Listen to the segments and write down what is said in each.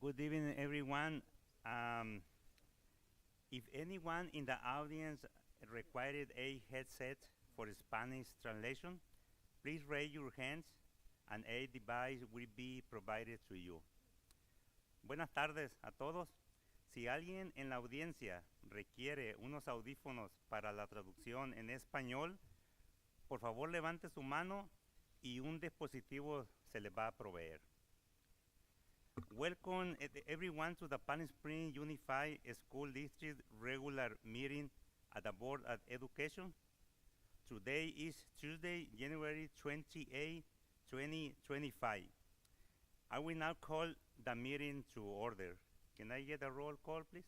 Good evening, everyone. Um, if anyone in the audience required a headset for Spanish translation, please raise your hands and a device will be provided to you. Buenas tardes a todos. Si alguien en la audiencia requiere unos audífonos para la traducción en español, por favor levante su mano y un dispositivo se le va a proveer. Welcome everyone to the Palm Springs Unified School District regular meeting at the Board of Education. Today is Tuesday, January 28, 2025. I will now call the meeting to order. Can I get a roll call, please?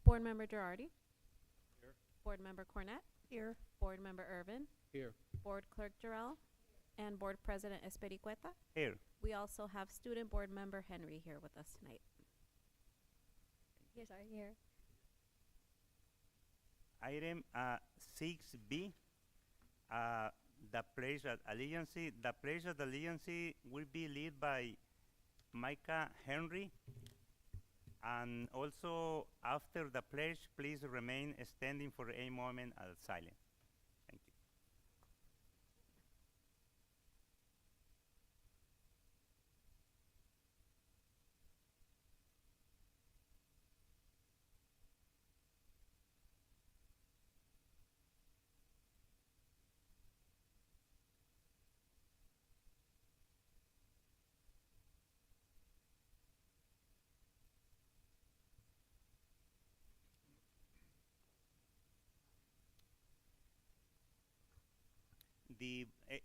Board Member Girardi. Here. Board Member Cornett. Here. Board Member Irvin. Here. Board Clerk Jarrell. And Board President Espericueta. Here. We also have Student Board Member Henry here with us tonight. Yes, I'm here. Item 6B, the Pledge of Allegiance. The Pledge of Allegiance will be led by Micah Henry. And also, after the pledge, please remain standing for a moment of silence. Thank you.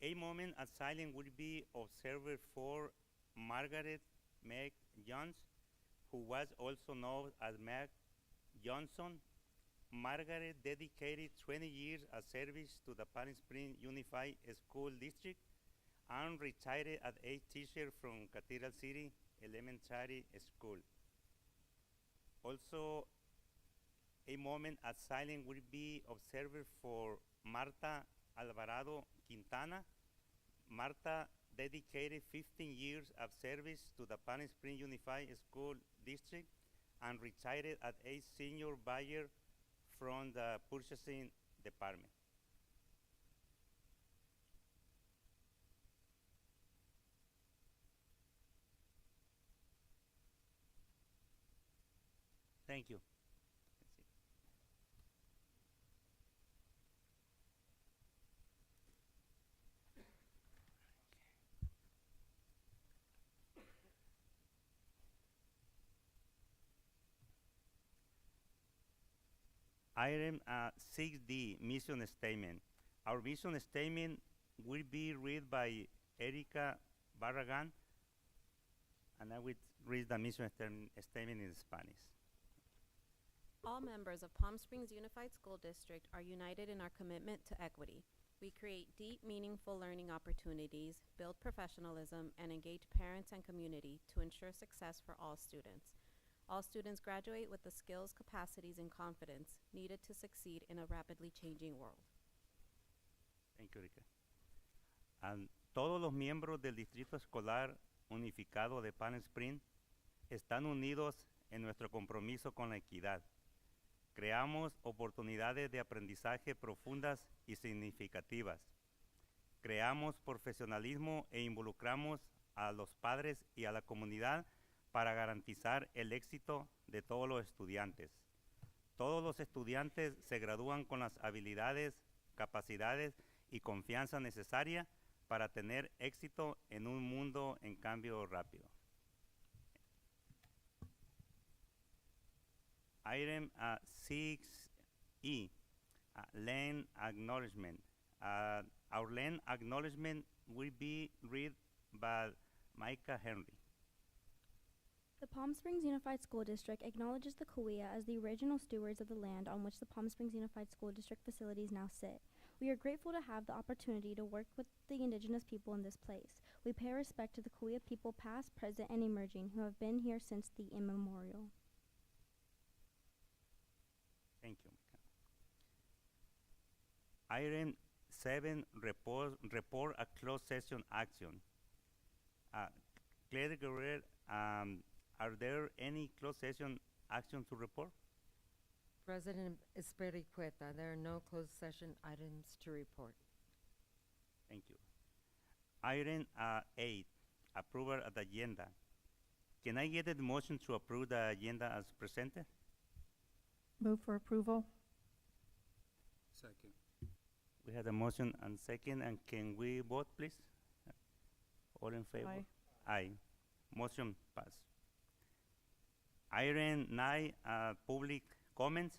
A moment of silence will be observed for Margaret Meg Jones, who was also known as Meg Johnson. Margaret dedicated 20 years of service to the Palm Springs Unified School District and retired as a teacher from Cathedral City Elementary School. Also, a moment of silence will be observed for Marta Alvarado Quintana. Marta dedicated 15 years of service to the Palm Springs Unified School District and retired as a senior buyer from the purchasing department. Thank you. Item 6D, mission statement. Our mission statement will be read by Erica Barragan, and I will read the mission statement in Spanish. All members of Palm Springs Unified School District are united in our commitment to equity. We create deep, meaningful learning opportunities, build professionalism, and engage parents and community to ensure success for all students. All students graduate with the skills, capacities, and confidence needed to succeed in a rapidly changing world. Thank you, Erika. Todos los miembros del Distrito Escolar Unificado de Palm Springs están unidos en nuestro compromiso con la equidad. Creamos oportunidades de aprendizaje profundas y significativas. Creamos profesionalismo e involucramos a los padres y a la comunidad para garantizar el éxito de todos los estudiantes. Todos los estudiantes se gradúan con las habilidades, capacidades y confianza necesaria para tener éxito en un mundo en cambio rápido. Item 6E, land acknowledgement. Our land acknowledgement will be read by Micah Henry. The Palm Springs Unified School District acknowledges the Cahuilla as the original stewards of the land on which the Palm Springs Unified School District facilities now sit. We are grateful to have the opportunity to work with the indigenous people in this place. We pay respect to the Cahuilla people past, present, and emerging who have been here since the immemorial. Thank you, Micah. Item 7, report a closed session action. Claire Guerrero Are there any closed session action to report? President Espericueta, there are no closed session items to report. Thank you. Item 8, approval of the agenda. Can I get a motion to approve the agenda as presented? Move for approval. Second. We had a motion and second, and can we vote, please? All in favor? Aye. Aye. Motion pass. Item 9, public comments.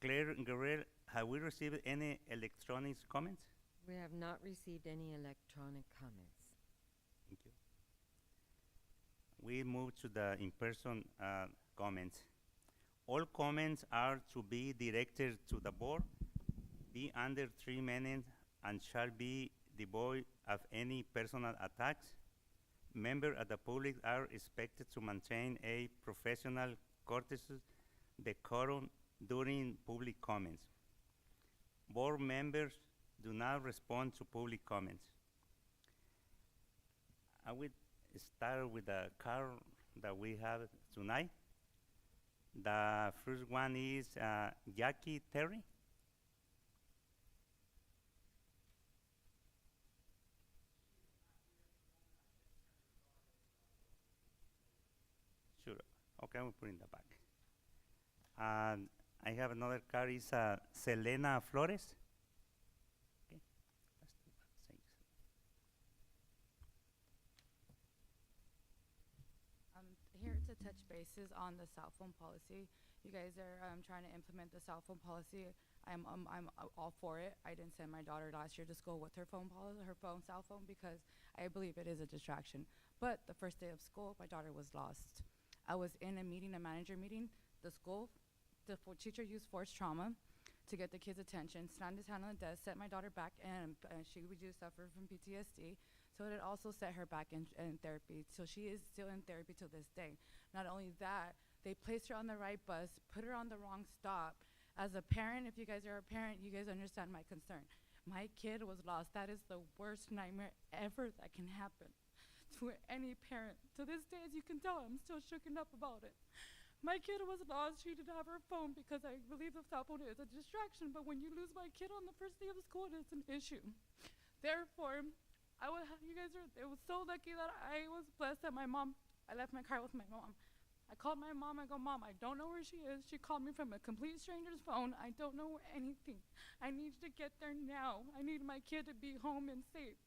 Claire Guerrero, have we received any electronic comments? We have not received any electronic comments. Thank you. We move to the in-person comments. All comments are to be directed to the board, be under 3 minutes, and shall be devoid of any personal attacks. Members of the public are expected to maintain a professional courtesy decorum during public comments. Board members do not respond to public comments. I will start with the card that we have tonight. The first one is Jackie Terry. Sure. Okay, we'll put in the back. And I have another card is Selena Flores. Okay. Let's do that. Thanks. Here to touch bases on the cell phone policy. You guys are trying to implement the cell phone policy. I'm all for it. I didn't send my daughter last year to school with her cell phone, because I believe it is a distraction. But the first day of school, my daughter was lost. I was in a meeting, a manager meeting. The teacher used forced trauma to get the kids' attention, slammed his hand on the desk, set my daughter back, and she would suffer from PTSD. So it also set her back in therapy. So she is still in therapy till this day. Not only that, they placed her on the right bus, put her on the wrong stop. As a parent, if you guys are a parent, you guys understand my concern. My kid was lost. That is the worst nightmare ever that can happen to any parent. To this day, as you can tell, I'm still shooken up about it. My kid was lost. She didn't have her phone because I believe the cell phone is a distraction. But when you lose my kid on the first day of school, it is an issue. Therefore, it was so lucky that I was blessed that I left my car with my mom. I called my mom. I go, Mom, I don't know where she is. She called me from a complete stranger's phone. I don't know anything. I need you to get there now. I need my kid to be home and safe.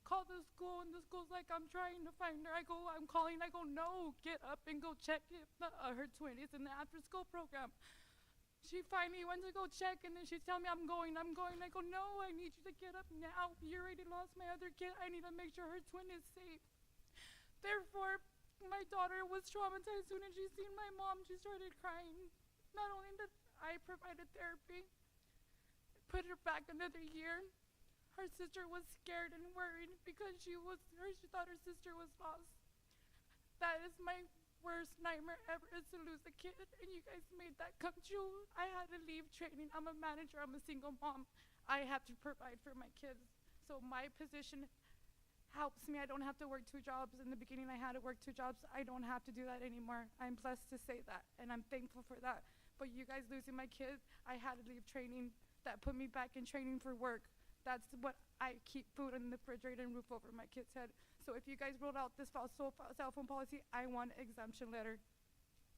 Call the school, and the school's like, I'm trying to find her. I'm calling. I go, no, get up and go check if her twin is in the after-school program. She finally went to go check, and then she's telling me, I'm going. I go, no, I need you to get up now. You already lost my other kid. I need to make sure her twin is safe. Therefore, my daughter was traumatized. As soon as she seen my mom, she started crying. Not only did I provide therapy, put her back another year, her sister was scared and worried because she thought her sister was lost. That is my worst nightmare ever, is to lose a kid, and you guys made that come true. I had to leave training. I'm a manager. I'm a single mom. I have to provide for my kids. So my position helps me. I don't have to work 2 jobs. In the beginning, I had to work 2 jobs. I don't have to do that anymore. I'm blessed to say that, and I'm thankful for that. But you guys losing my kid, I had to leave training. That put me back in training for work. That's what I keep food in the refrigerator and roof over my kid's head. So if you guys rolled out this cell phone policy, I want an exemption letter.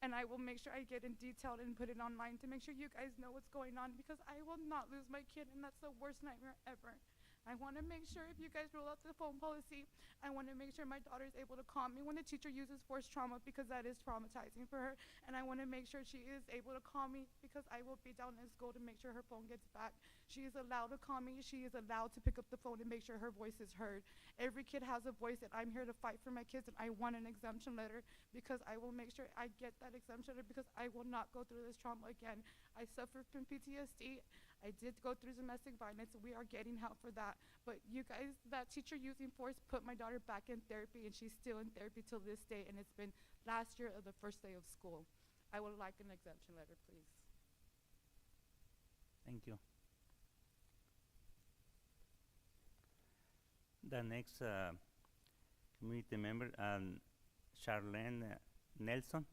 And I will make sure I get in detail and put it online to make sure you guys know what's going on, because I will not lose my kid, and that's the worst nightmare ever. I want to make sure if you guys roll out the phone policy, I want to make sure my daughter is able to call me when the teacher uses forced trauma, because that is traumatizing for her. And I want to make sure she is able to call me, because I will be down in school to make sure her phone gets back. She is allowed to call me. She is allowed to pick up the phone and make sure her voice is heard. Every kid has a voice, and I'm here to fight for my kids, and I want an exemption letter, because I will make sure I get that exemption letter, because I will not go through this trauma again. I suffer from PTSD. I did go through domestic violence. We are getting help for that. But you guys, that teacher using force put my daughter back in therapy, and she's still in therapy till this day, and it's been last year of the first day of school. I would like an exemption letter, please. Thank you. The next community member, Charlene Nelson.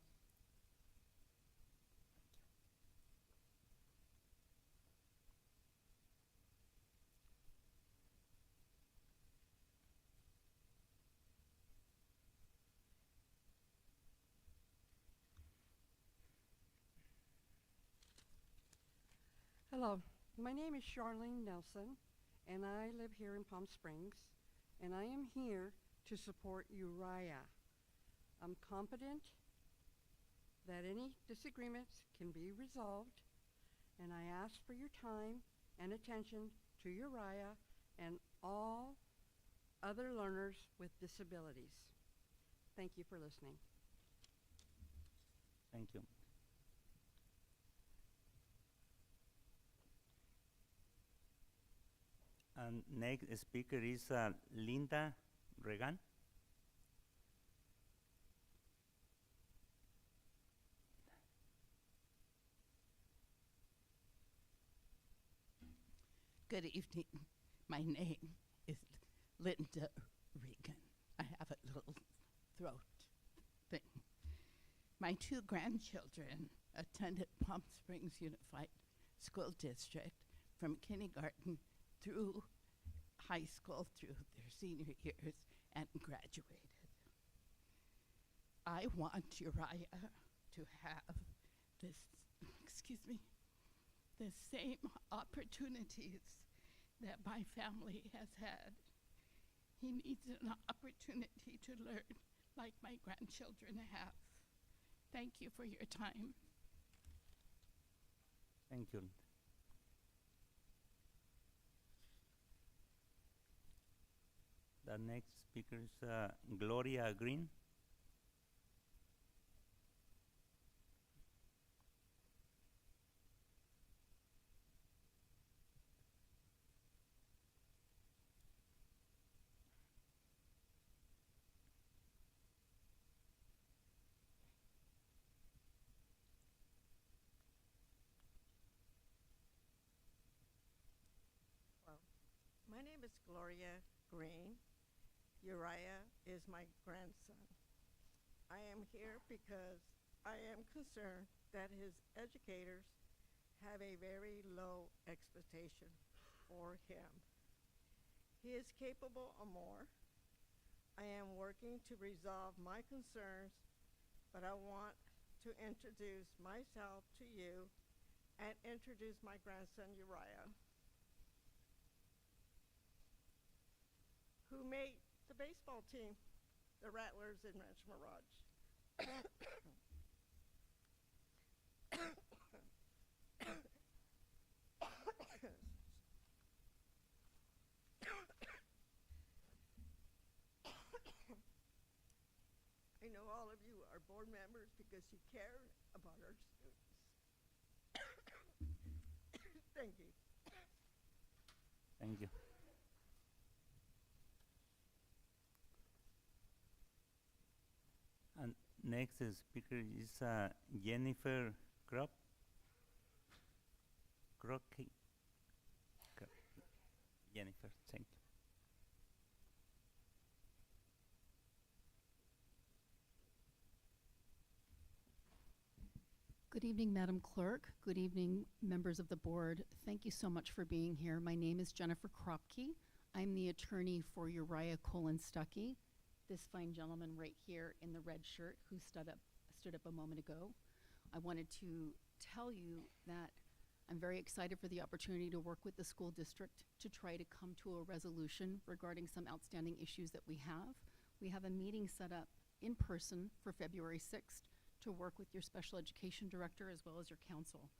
Hello, my name is Charlene Nelson, and I live here in Palm Springs, and I am here to support Uriah. I'm confident that any disagreements can be resolved, and I ask for your time and attention to Uriah and all other learners with disabilities. Thank you for listening. Thank you. And next speaker is Linda Regan. Good evening. My name is Linda Regan. I have a little throat thing. My two grandchildren attended Palm Springs Unified School District from kindergarten through high school, through their senior years, and graduated. I want Uriah to have this, the same opportunities that my family has had. He needs an opportunity to learn like my grandchildren have. Thank you for your time. Thank you. The next speaker is Gloria Green. My name is Gloria Green. Uriah is my grandson. I am here because I am concerned that his educators have a very low expectation for him. He is capable of more. I am working to resolve my concerns, but I want to introduce myself to you and introduce my grandson Uriah, who made the baseball team, the Rattlers in Ranch Mirage. I know all of you are board members because you care about our students. Thank you. Thank you. And next speaker is Jennifer Kropp. Jennifer, thank you. Good evening, Madam Clerk. Good evening, members of the board. Thank you so much for being here. My name is Jennifer Kropke. I'm the attorney for Uriah Stuckey, this fine gentleman right here in the red shirt who stood up a moment ago. I wanted to tell you that I'm very excited for the opportunity to work with the school district to try to come to a resolution regarding some outstanding issues that we have. We have a meeting set up in person for February 6th to work with your special education director as well as your council.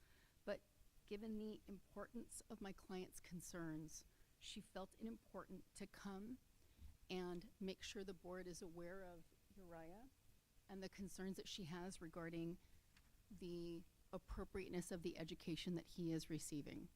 But given the importance of my client's concerns, she felt it important to come and make sure the board is aware of Uriah and the concerns that she has regarding the appropriateness of the education that he is receiving.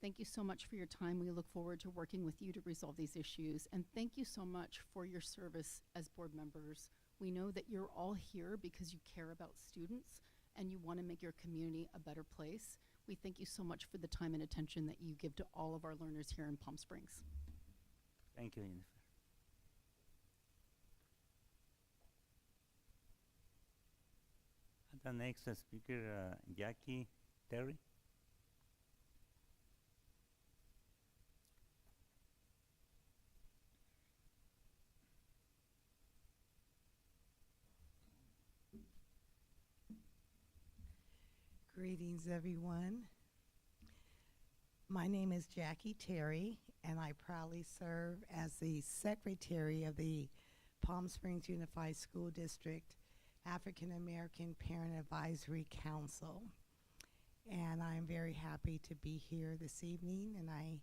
Thank you so much for your time. We look forward to working with you to resolve these issues. And thank you so much for your service as board members. We know that you're all here because you care about students and you want to make your community a better place. We thank you so much for the time and attention that you give to all of our learners here in Palm Springs. Thank you, Jennifer. The next speaker, Jackie Terry. Greetings, everyone. My name is Jackie Terry, and I proudly serve as the Secretary of the Palm Springs Unified School District African American Parent Advisory Council. And I'm very happy to be here this evening, and I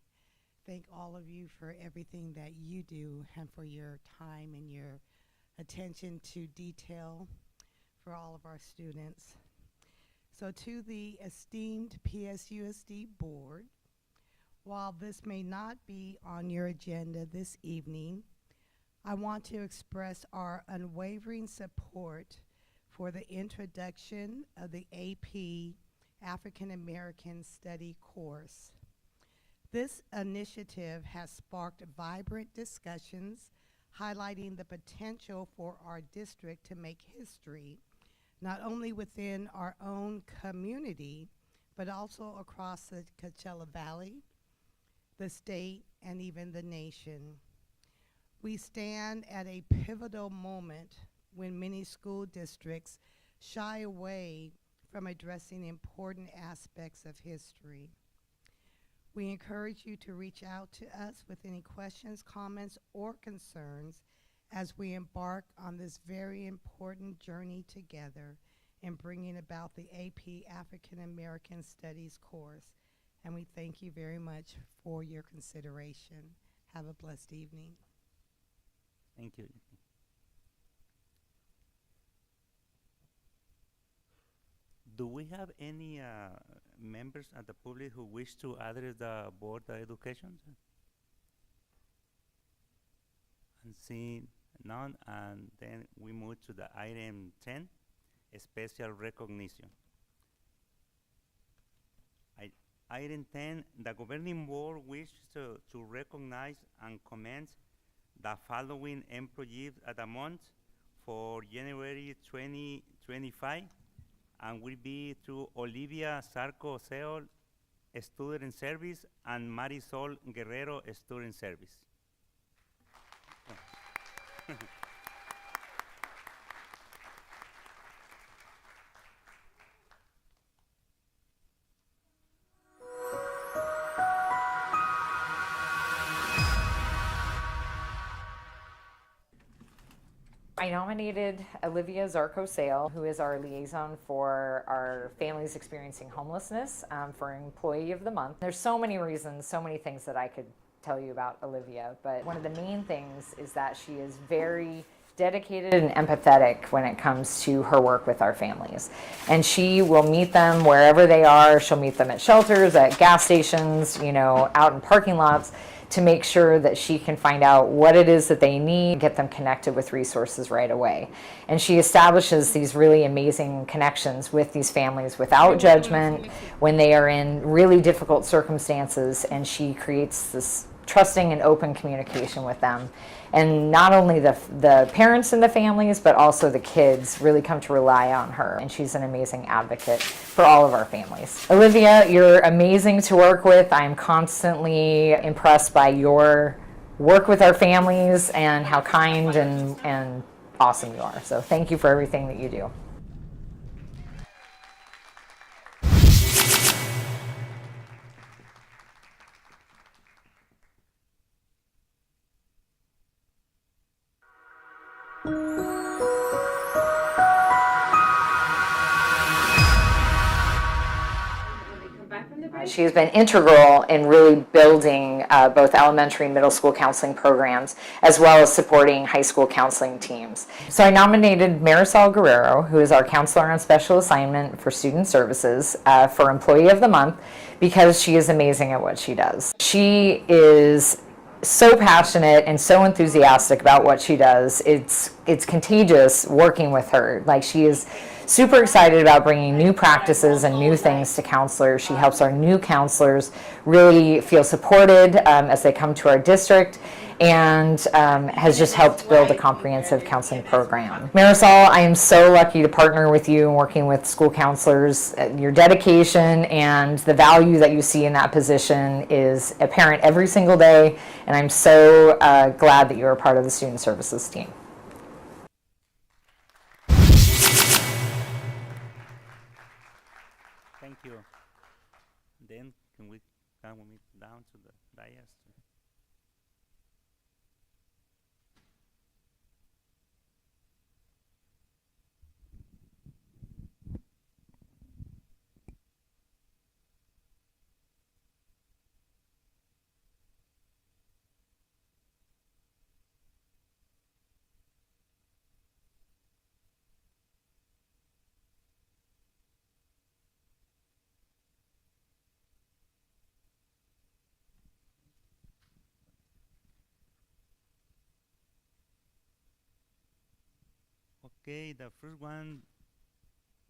thank all of you for everything that you do and for your time and your attention to detail for all of our students. So to the esteemed PSUSD board, while this may not be on your agenda this evening, I want to express our unwavering support for the introduction of the AP African American Study course. This initiative has sparked vibrant discussions highlighting the potential for our district to make history, not only within our own community, but also across the Coachella Valley, the state, and even the nation. We stand at a pivotal moment when many school districts shy away from addressing important aspects of history. We encourage you to reach out to us with any questions, comments, or concerns as we embark on this very important journey together in bringing about the AP African American Studies course. And we thank you very much for your consideration. Have a blessed evening. Thank you. Do we have any members of the public who wish to address the Board of Education? And seeing none, and then we move to the item 10, special recognition. Item 10, the governing board wishes to recognize and commend the following employees of the month for January 2025, and will be through Olivia Sarco Seol, Student Service, and Marisol Guerrero, Student Service. I nominated Olivia Zarco-Sale, who is our liaison for our families experiencing homelessness, for Employee of the Month. There's so many reasons, so many things that I could tell you about Olivia, but one of the main things is that she is very dedicated and empathetic when it comes to her work with our families. And she will meet them wherever they are. She'll meet them at shelters, at gas stations, you know, out in parking lots, to make sure that she can find out what it is that they need, get them connected with resources right away. And she establishes these really amazing connections with these families without judgment when they are in really difficult circumstances, and she creates this trusting and open communication with them. And not only the parents and the families, but also the kids really come to rely on her. And she's an amazing advocate for all of our families. Olivia, you're amazing to work with. I'm constantly impressed by your work with our families and how kind and awesome you are. So thank you for everything that you do. She has been integral in really building both elementary and middle school counseling programs, as well as supporting high school counseling teams. So I nominated Marisol Guerrero, who is our counselor on special assignment for student services, for Employee of the Month, because she is amazing at what she does. She is so passionate and so enthusiastic about what she does. It's it's contagious working with her. Like, she is super excited about bringing new practices and new things to counselors. She helps our new counselors really feel supported as they come to our district, and has just helped build a comprehensive counseling program. Marisol, I am so lucky to partner with you and working with school counselors. Your dedication and the value that you see in that position is apparent every single day, and I'm so glad that you're a part of the student services team. Thank you. Then can we come with me down to the dais? Okay, the first one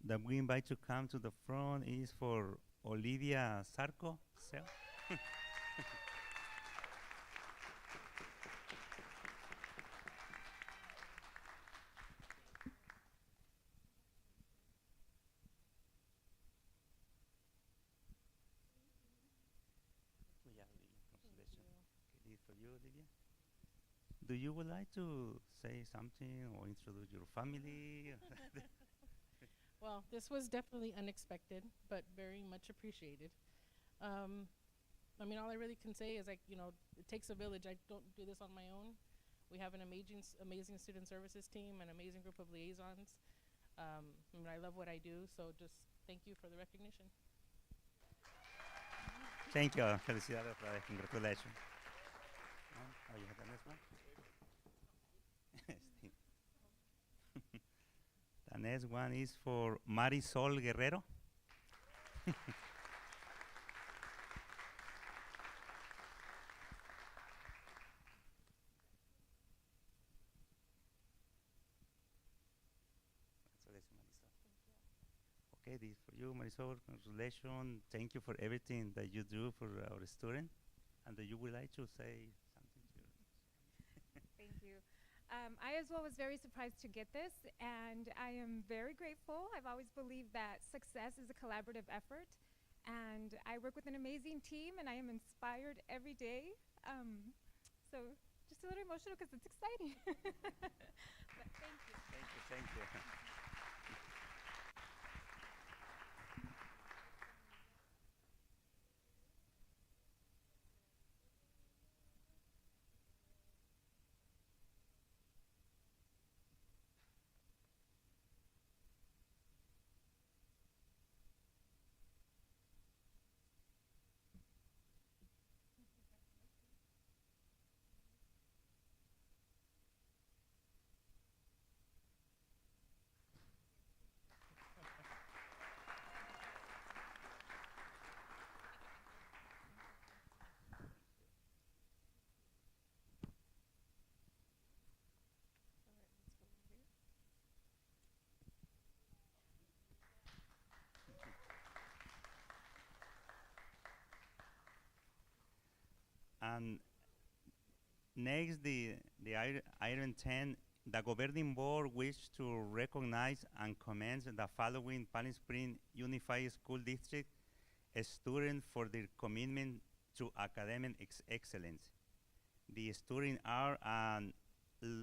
that we invite to come to the front is for Olivia Sarco. For you, Olivia. Do you would like to say something or introduce your family? Well, this was definitely unexpected, but very much appreciated. I mean, all I really can say is, like, you know, it takes a village. I don't do this on my own. We have an amazing student services team, an amazing group of liaisons. I mean, I love what I do, so just thank you for the recognition. Thank you. Felicidades, congratulations. Oh, you have the next one? The next one is for Marisol Guerrero. Okay, this is for you, Marisol. Congratulations. Thank you for everything that you do for our students. And you would like to say something to Thank you. I as well was very surprised to get this, and I am very grateful. I've always believed that success is a collaborative effort, and I work with an amazing team, and I am inspired every day. So just a little emotional because it's exciting. But thank you. Thank you, thank you. And next, the item 10, the governing board wishes to recognize and commend the following Palm Springs Unified School District students for their commitment to academic excellence. The students are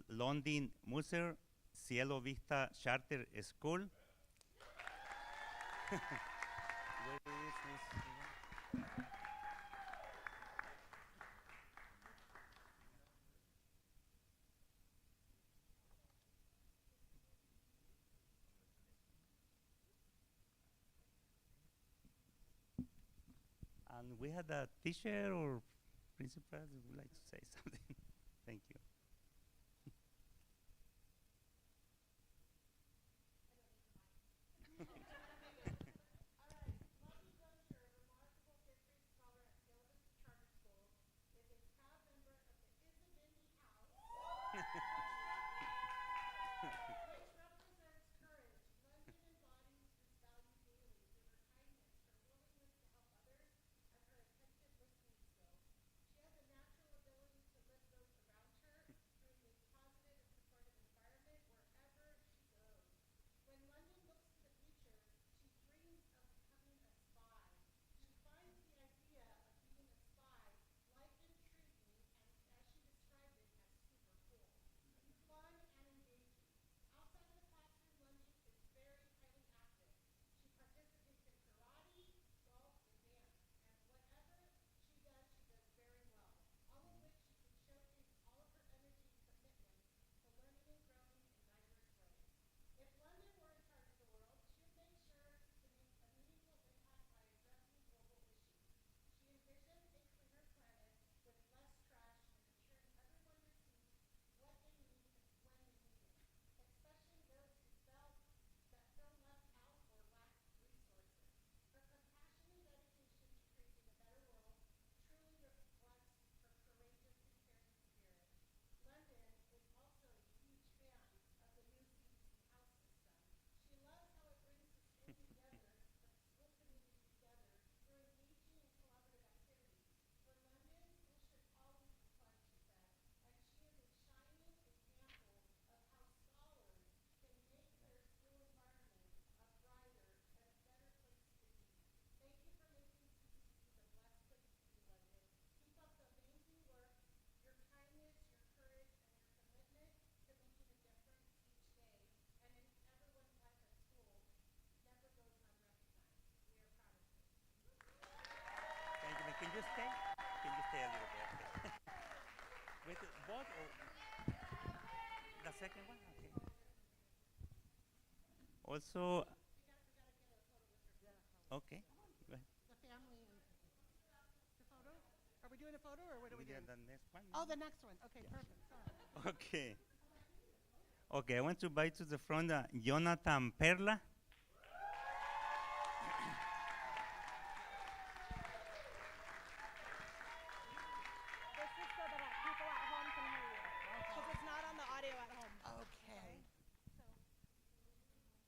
London Musser, Cielo Vista Charter School. And we had a teacher or principal who would like to say something. Thank you. okay? Can you stay a little bit? Okay. With both or the second one? Okay. Also, okay. Go ahead. The family and the photo? Are we doing a photo or what are we Yeah, doing? the next one. Oh, the next one. Okay, perfect. Sorry. Okay. Okay, I want to invite to the front Jonathan Perla. This is so that people at home can hear you. Because it's not on the audio at home. Okay.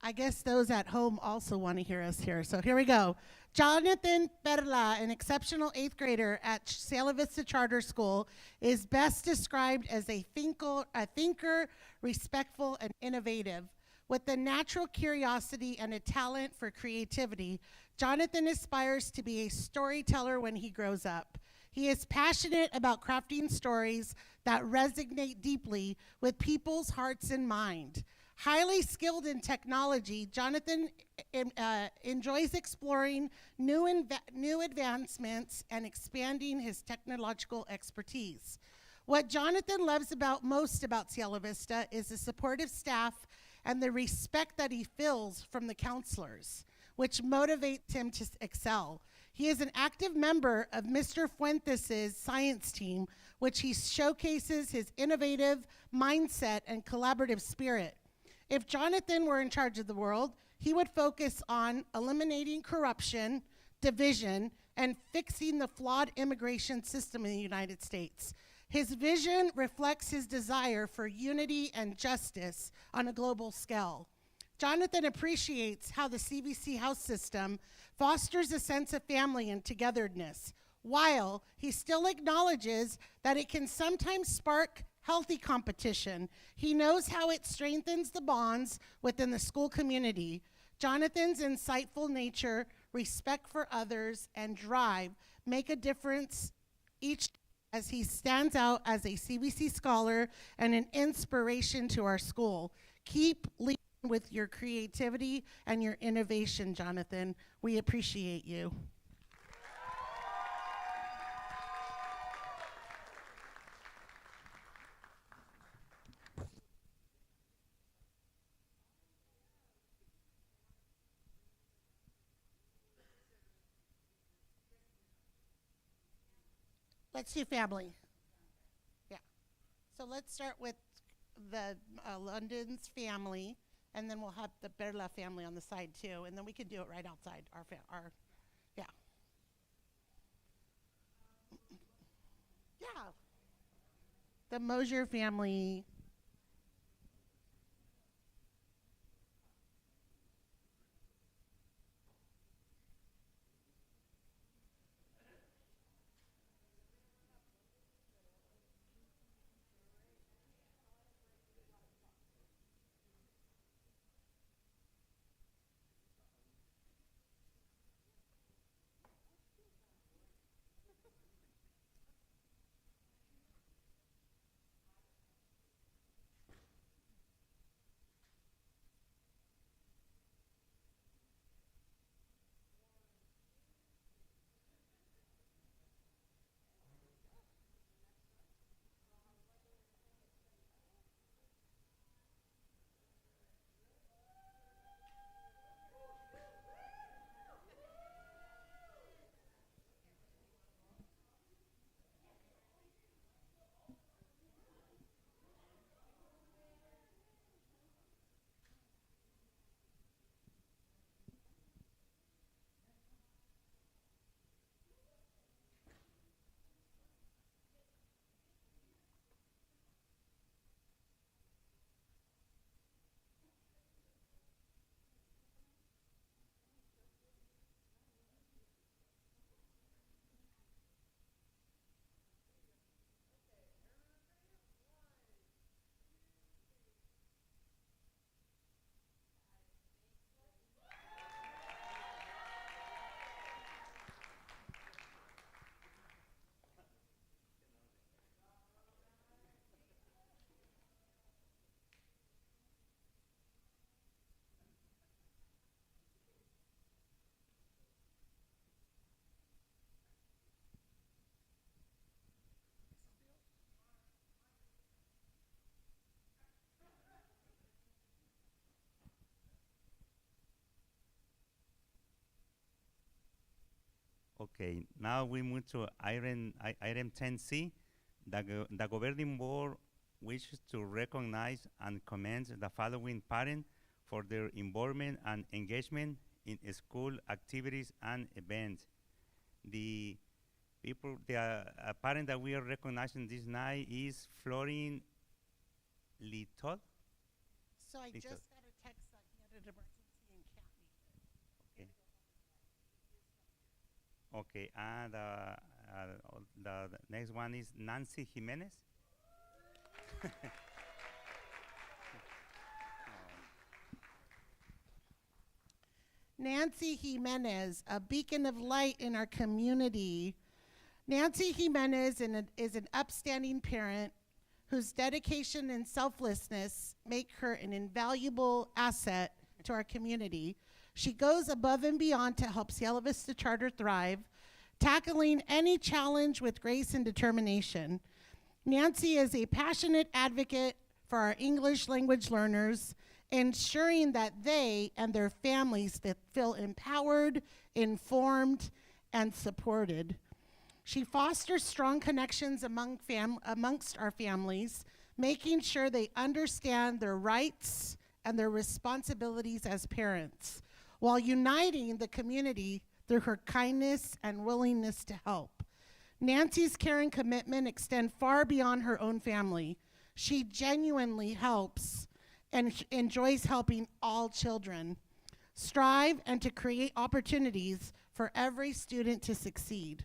I guess those at home also want to hear us here. So here we go. Jonathan Perla, an exceptional 8th grader at Sala Vista Charter School, is best described as a thinker, respectful, and innovative. With a natural curiosity and a talent for creativity, Jonathan aspires to be a storyteller when he grows up. He is passionate about crafting stories that resonate deeply with people's hearts and mind. Highly skilled in technology, Jonathan enjoys exploring new advancements and expanding his technological expertise. What Jonathan loves most about Cielo Vista is the supportive staff and the respect that he feels from the counselors, which motivates him to excel. He is an active member of Mr. Fuentes' science team, which he showcases his innovative mindset and collaborative spirit. If Jonathan were in charge of the world, he would focus on eliminating corruption, division, and fixing the flawed immigration system in the United States. His vision reflects his desire for unity and justice on a global scale. Jonathan appreciates how the CVC house system fosters a sense of family and togetherness, while he still acknowledges that it can sometimes spark healthy competition. He knows how it strengthens the bonds within the school community. Jonathan's insightful nature, respect for others, and drive make a difference each as he stands out as a CVC scholar and an inspiration to our school. Keep leading with your creativity and your innovation, Jonathan. We appreciate you. Let's do family. Yeah. So let's start with the London's family, and then we'll have the Berla family on the side too, and then we can do it right outside our yeah. Yeah. The Mosier family. Okay, now we move to item 10C. The governing board wishes to recognize and commend the following parents for their involvement and engagement in school activities and events. The parent that we are recognizing this night is Florine Little. So I Little. just got a text that he had an emergency and can't make it. Okay, and the next one is Nancy Jimenez. Nancy Jimenez, a beacon of light in our community. Nancy Jimenez is an upstanding parent whose dedication and selflessness make her an invaluable asset to our community. She goes above and beyond to help Cielo Vista Charter thrive, tackling any challenge with grace and determination. Nancy is a passionate advocate for our English language learners, ensuring that they and their families feel empowered, informed, and supported. She fosters strong connections amongst our families, making sure they understand their rights and their responsibilities as parents, while uniting the community through her kindness and willingness to help. Nancy's care and commitment extend far beyond her own family. She genuinely helps and enjoys helping all children strive and to create opportunities for every student to succeed.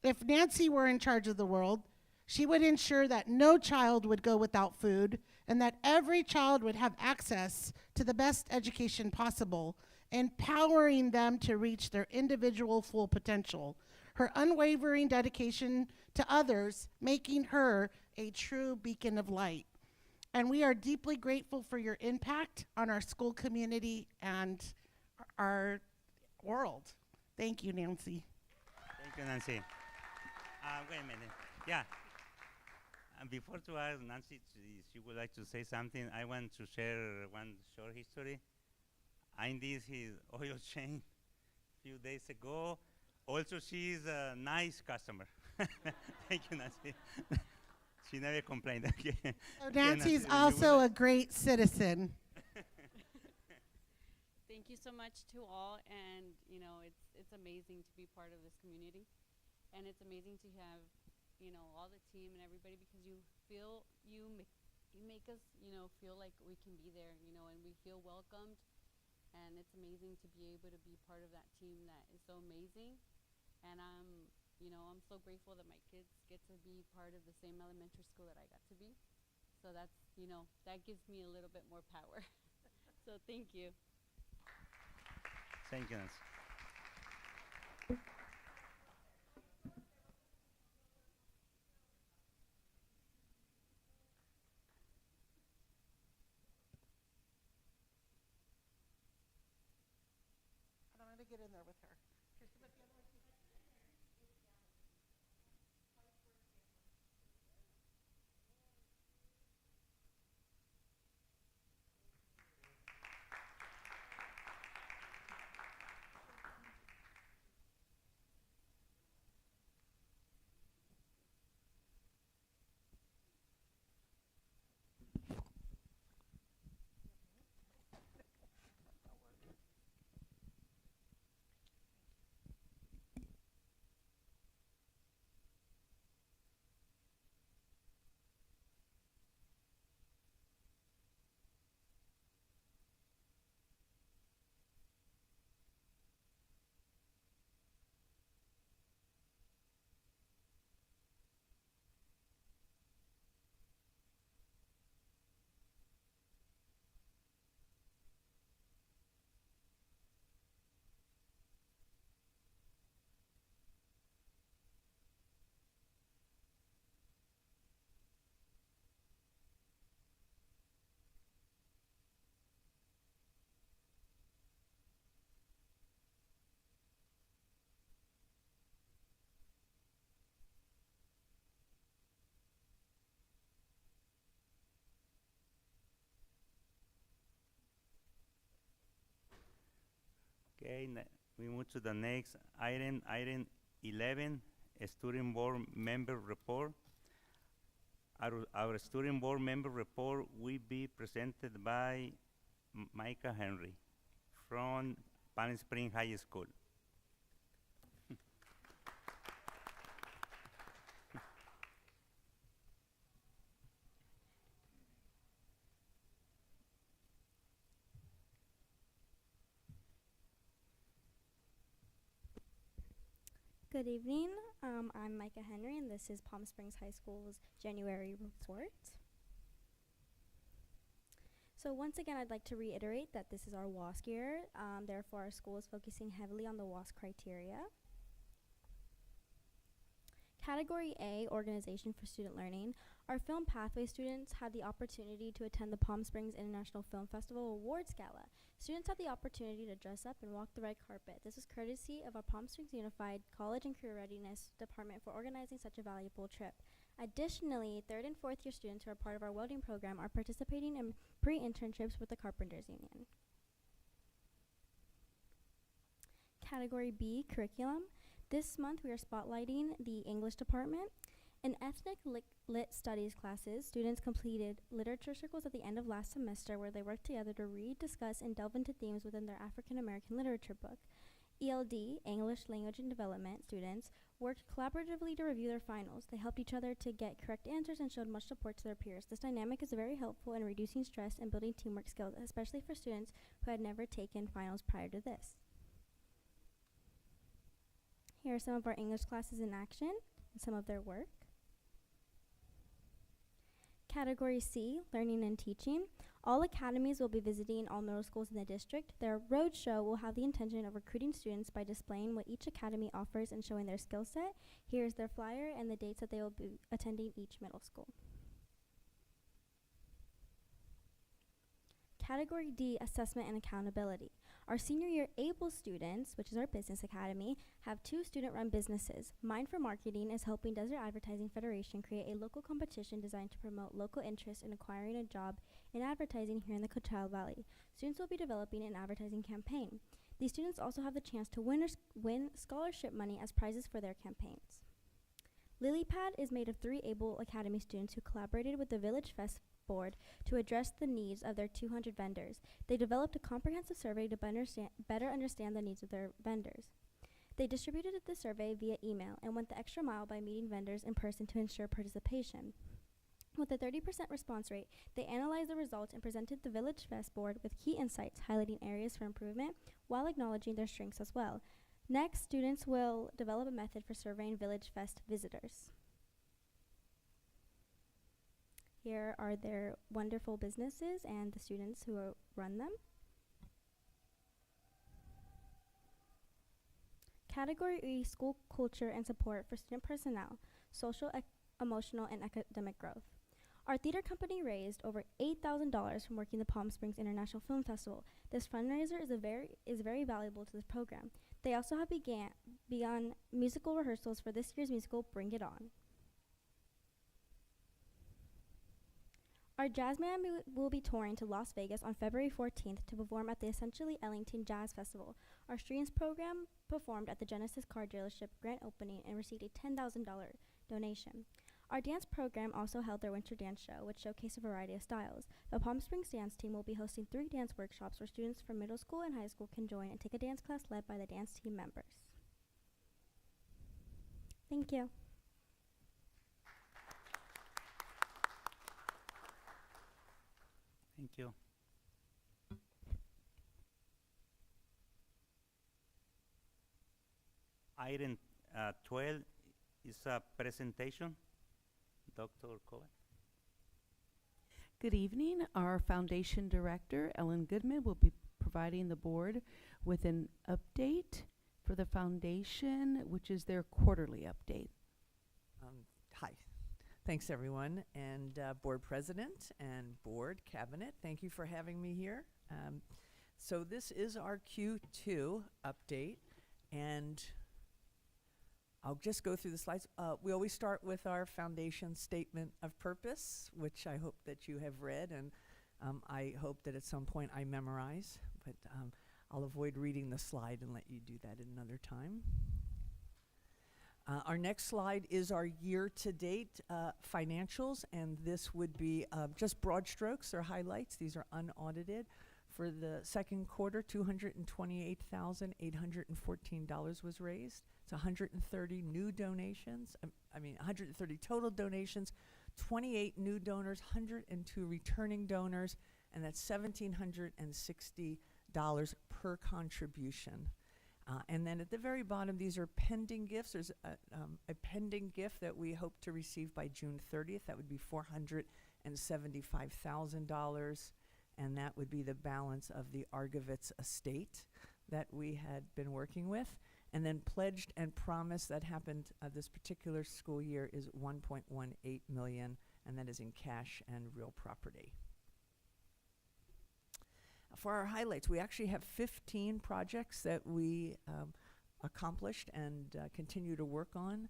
If Nancy were in charge of the world, she would ensure that no child would go without food and that every child would have access to the best education possible, empowering them to reach their individual full potential. Her unwavering dedication to others, making her a true beacon of light. And we are deeply grateful for your impact on our school community and our world. Thank you, Nancy. Thank you, Nancy. Wait a minute. Yeah. Before to ask Nancy, she would like to say something. I want to share one short history. I did his oil change a few days ago. Also, she is a nice customer. Thank you, Nancy. She never complained. Okay. So Nancy's also a great citizen. Thank you so much to all, and it's amazing to be part of this community, and it's amazing to have all the team and everybody, because you make us feel like we can be there, and we feel welcomed, and it's amazing to be able to be part of that team that is so amazing. And I'm so grateful that my kids get to be part of the same elementary school that I got to be. So that's, that gives me a little bit more power. So thank you. Thank you, Nancy. I'm going to get in there with her. Okay, we move to the next item, item 11, student board member report. Our student board member report will be presented by Micah Henry from Palm Springs High School. Good evening. I'm Micah Henry, and this is Palm Springs High School's January report. So once again, I'd like to reiterate that this is our WASC year. Therefore, our school is focusing heavily on the WASC criteria. Category A, Organization for Student Learning. Our Film Pathway students had the opportunity to attend the Palm Springs International Film Festival Awards Gala. Students had the opportunity to dress up and walk the red carpet. This was courtesy of our Palm Springs Unified College and Career Readiness Department for organizing such a valuable trip. Additionally, 3rd and 4th year students who are part of our welding program are participating in pre-internships with the Carpenters Union. Category B, Curriculum. This month we are spotlighting the English department. In ethnic lit studies classes, students completed literature circles at the end of last semester where they worked together to read, discuss, and delve into themes within their African American literature book. ELD, English Language and Development students, worked collaboratively to review their finals. They helped each other to get correct answers and showed much support to their peers. This dynamic is very helpful in reducing stress and building teamwork skills, especially for students who had never taken finals prior to this. Here are some of our English classes in action and some of their work. Category C, Learning and Teaching. All academies will be visiting all middle schools in the district. Their roadshow will have the intention of recruiting students by displaying what each academy offers and showing their skill set. Here's their flyer and the dates that they will be attending each middle school. Category D, Assessment and Accountability. Our senior year ABLE students, which is our business academy, have 2 student-run businesses. Mind for Marketing is helping Desert Advertising Federation create a local competition designed to promote local interest in acquiring a job in advertising here in the Coachella Valley. Students will be developing an advertising campaign. These students also have the chance to win scholarship money as prizes for their campaigns. LilyPad is made of 3 ABLE Academy students who collaborated with the Village Fest board to address the needs of their 200 vendors. They developed a comprehensive survey to better understand the needs of their vendors. They distributed the survey via email and went the extra mile by meeting vendors in person to ensure participation. With a 30% response rate, they analyzed the results and presented the Village Fest board with key insights highlighting areas for improvement while acknowledging their strengths as well. Next, students will develop a method for surveying Village Fest visitors. Here are their wonderful businesses and the students who run them. Category E, School Culture and Support for Student Personnel, Social, Emotional, and Academic Growth. Our theater company raised over $8,000 from working the Palm Springs International Film Festival. This fundraiser is very valuable to this program. They also have begun musical rehearsals for this year's musical, Bring It On. Our jazz band will be touring to Las Vegas on February 14th to perform at the Essentially Ellington Jazz Festival. Our strings program performed at the Genesis Car Dealership grand opening and received a $10,000 donation. Our dance program also held their winter dance show, which showcased a variety of styles. The Palm Springs dance team will be hosting 3 dance workshops where students from middle school and high school can join and take a dance class led by the dance team members. Thank you. Thank you. Item 12 is a presentation. Dr. Cohen. Good evening. Our Foundation Director, Ellen Goodman, will be providing the board with an update for the foundation, which is their quarterly update. Hi. Thanks, everyone, and board president and board cabinet. Thank you for having me here. So this is our Q2 update, and I'll just go through the slides. We always start with our foundation statement of purpose, which I hope that you have read, and I hope that at some point I memorize, but I'll avoid reading the slide and let you do that at another time. Our next slide is our year-to-date financials, and this would be just broad strokes or highlights. These are unaudited. For the second quarter, $228,814 was raised. It's 130 new donations. 130 total donations, 28 new donors, 102 returning donors, and that's $1,760 per contribution. And then at the very bottom, these are pending gifts. There's a pending gift that we hope to receive by June 30th. That would be $475,000, and that would be the balance of the Argovitz estate that we had been working with. And then pledged and promised that happened this particular school year is $1.18 million, and that is in cash and real property. For our highlights, we actually have 15 projects that we accomplished and continue to work on.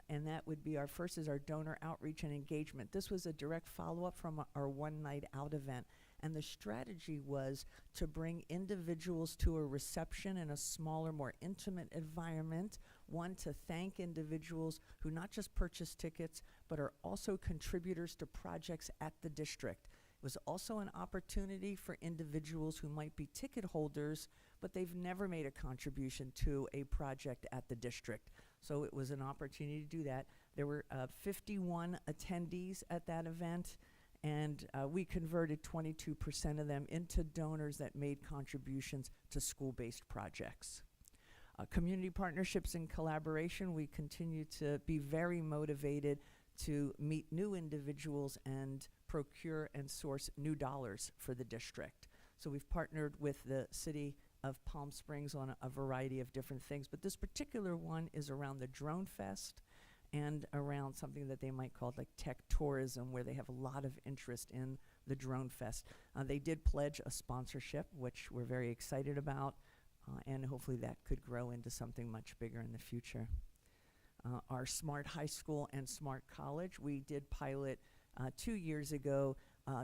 And that would be our first is our donor outreach and engagement. This was a direct follow-up from our one night out event. And the strategy was to bring individuals to a reception in a smaller, more intimate environment. One, to thank individuals who not just purchase tickets, but are also contributors to projects at the district. It was also an opportunity for individuals who might be ticket holders, but they've never made a contribution to a project at the district. So it was an opportunity to do that. There were 51 attendees at that event, and we converted 22% of them into donors that made contributions to school-based projects. Community partnerships and collaboration, we continue to be very motivated to meet new individuals and procure and source new dollars for the district. So we've partnered with the city of Palm Springs on a variety of different things, but this particular one is around the Drone Fest and around something that they might call like tech tourism, where they have a lot of interest in the Drone Fest. They did pledge a sponsorship, which we're very excited about, and hopefully that could grow into something much bigger in the future. Our Smart High School and Smart College, we did pilot 2 years ago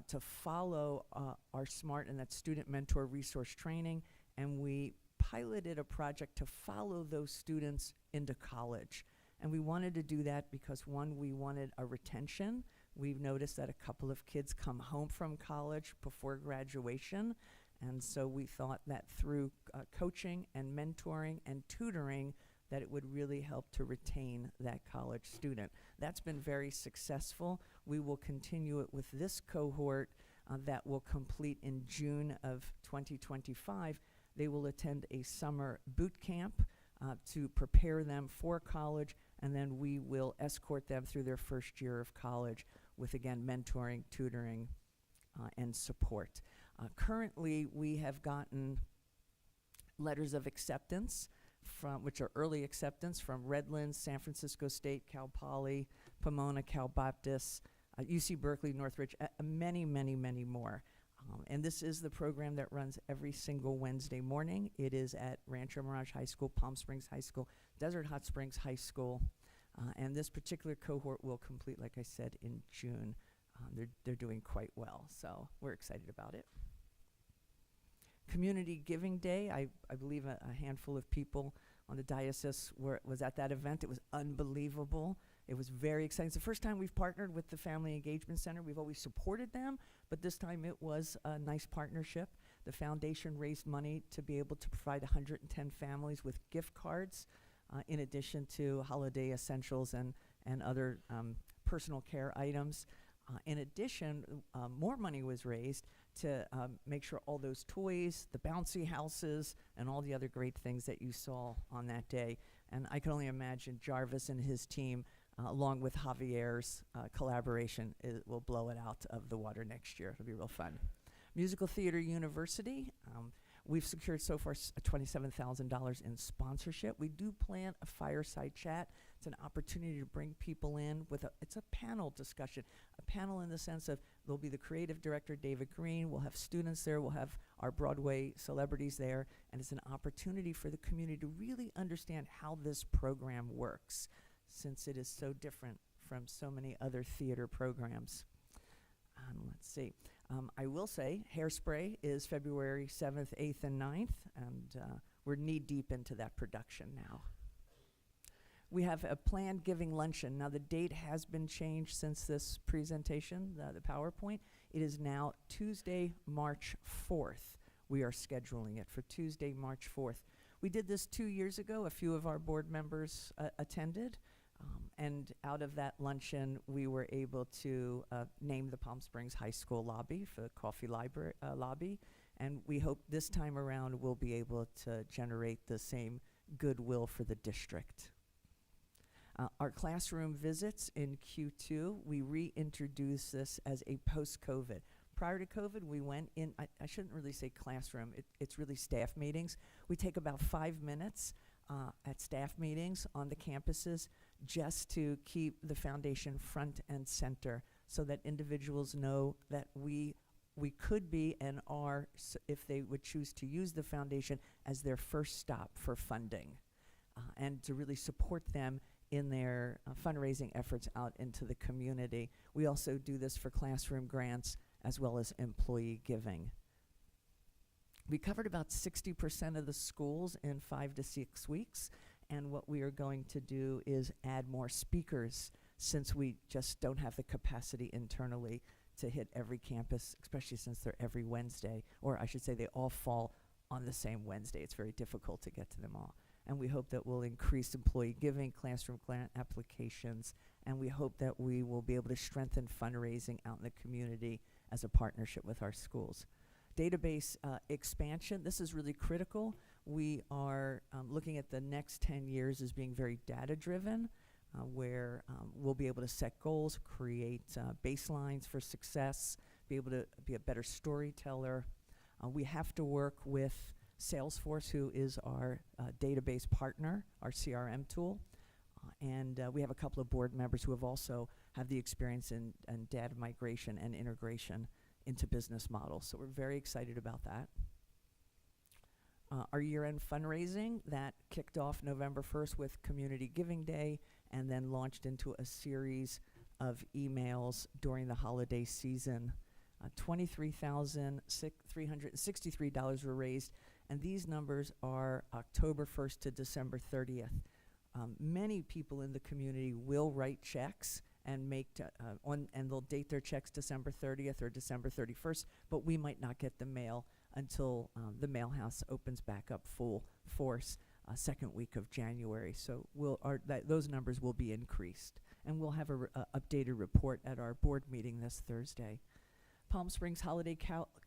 to follow our SMART, and that's Student Mentor Resource Training, and we piloted a project to follow those students into college. And we wanted to do that because, one, we wanted a retention. We've noticed that a couple of kids come home from college before graduation, and so we thought that through coaching and mentoring and tutoring, that it would really help to retain that college student. That's been very successful. We will continue it with this cohort that will complete in June of 2025. They will attend a summer boot camp to prepare them for college, and then we will escort them through their first year of college with, again, mentoring, tutoring, and support. Currently, we have gotten letters of acceptance, which are early acceptance, from Redlands, San Francisco State, Cal Poly, Pomona, Cal Baptist, UC Berkeley, Northridge, many, many, many more. And this is the program that runs every single Wednesday morning. It is at Rancho Mirage High School, Palm Springs High School, Desert Hot Springs High School. And this particular cohort will complete, like I said, in June. They're doing quite well, so we're excited about it. Community Giving Day, I believe a handful of people on the diocese was at that event. It was unbelievable. It was very exciting. It's the first time we've partnered with the Family Engagement Center. We've always supported them, but this time it was a nice partnership. The foundation raised money to be able to provide 110 families with gift cards, in addition to holiday essentials and other personal care items. In addition, more money was raised to make sure all those toys, the bouncy houses, and all the other great things that you saw on that day. And I can only imagine Jarvis and his team, along with Javier's collaboration, will blow it out of the water next year. It'll be real fun. Musical Theater University, we've secured so far $27,000 in sponsorship. We do plan a fireside chat. It's an opportunity to bring people in with it's a panel discussion. A panel in the sense of there'll be the creative director, David Green. We'll have students there. We'll have our Broadway celebrities there. And it's an opportunity for the community to really understand how this program works, since it is so different from so many other theater programs. Let's see. I will say Hairspray is February 7th, 8th, and 9th, and we're knee-deep into that production now. We have a planned giving luncheon. Now, the date has been changed since this presentation, the PowerPoint. It is now Tuesday, March 4th. We are scheduling it for Tuesday, March 4th. We did this 2 years ago. A few of our board members attended. And out of that luncheon, we were able to name the Palm Springs High School lobby for the coffee library lobby. And we hope this time around we'll be able to generate the same goodwill for the district. Our classroom visits in Q2, we reintroduced this as a post-COVID. Prior to COVID, we went in, I shouldn't really say classroom, it's really staff meetings. We take about 5 minutes at staff meetings on the campuses just to keep the foundation front and center so that individuals know that we could be and are, if they would choose to use the foundation as their first stop for funding, and to really support them in their fundraising efforts out into the community. We also do this for classroom grants as well as employee giving. We covered about 60% of the schools in 5 to 6 weeks, and what we are going to do is add more speakers since we just don't have the capacity internally to hit every campus, especially since they're every Wednesday, or I should say they all fall on the same Wednesday. It's very difficult to get to them all. And we hope that we'll increase employee giving, classroom grant applications, and we hope that we will be able to strengthen fundraising out in the community as a partnership with our schools. Database expansion, this is really critical. We are looking at the next 10 years as being very data-driven, where we'll be able to set goals, create baselines for success, be able to be a better storyteller. We have to work with Salesforce, who is our database partner, our CRM tool. And we have a couple of board members who have also have the experience in data migration and integration into business models. So we're very excited about that. Our year-end fundraising, that kicked off November 1st with Community Giving Day and then launched into a series of emails during the holiday season. $23,363 were raised, and these numbers are October 1st to December 30th. Many people in the community will write checks and make and they'll date their checks December 30th or December 31st, but we might not get the mail until the mail house opens back up full force second week of January. So those numbers will be increased, and we'll have a updated report at our board meeting this Thursday. Palm Springs Holiday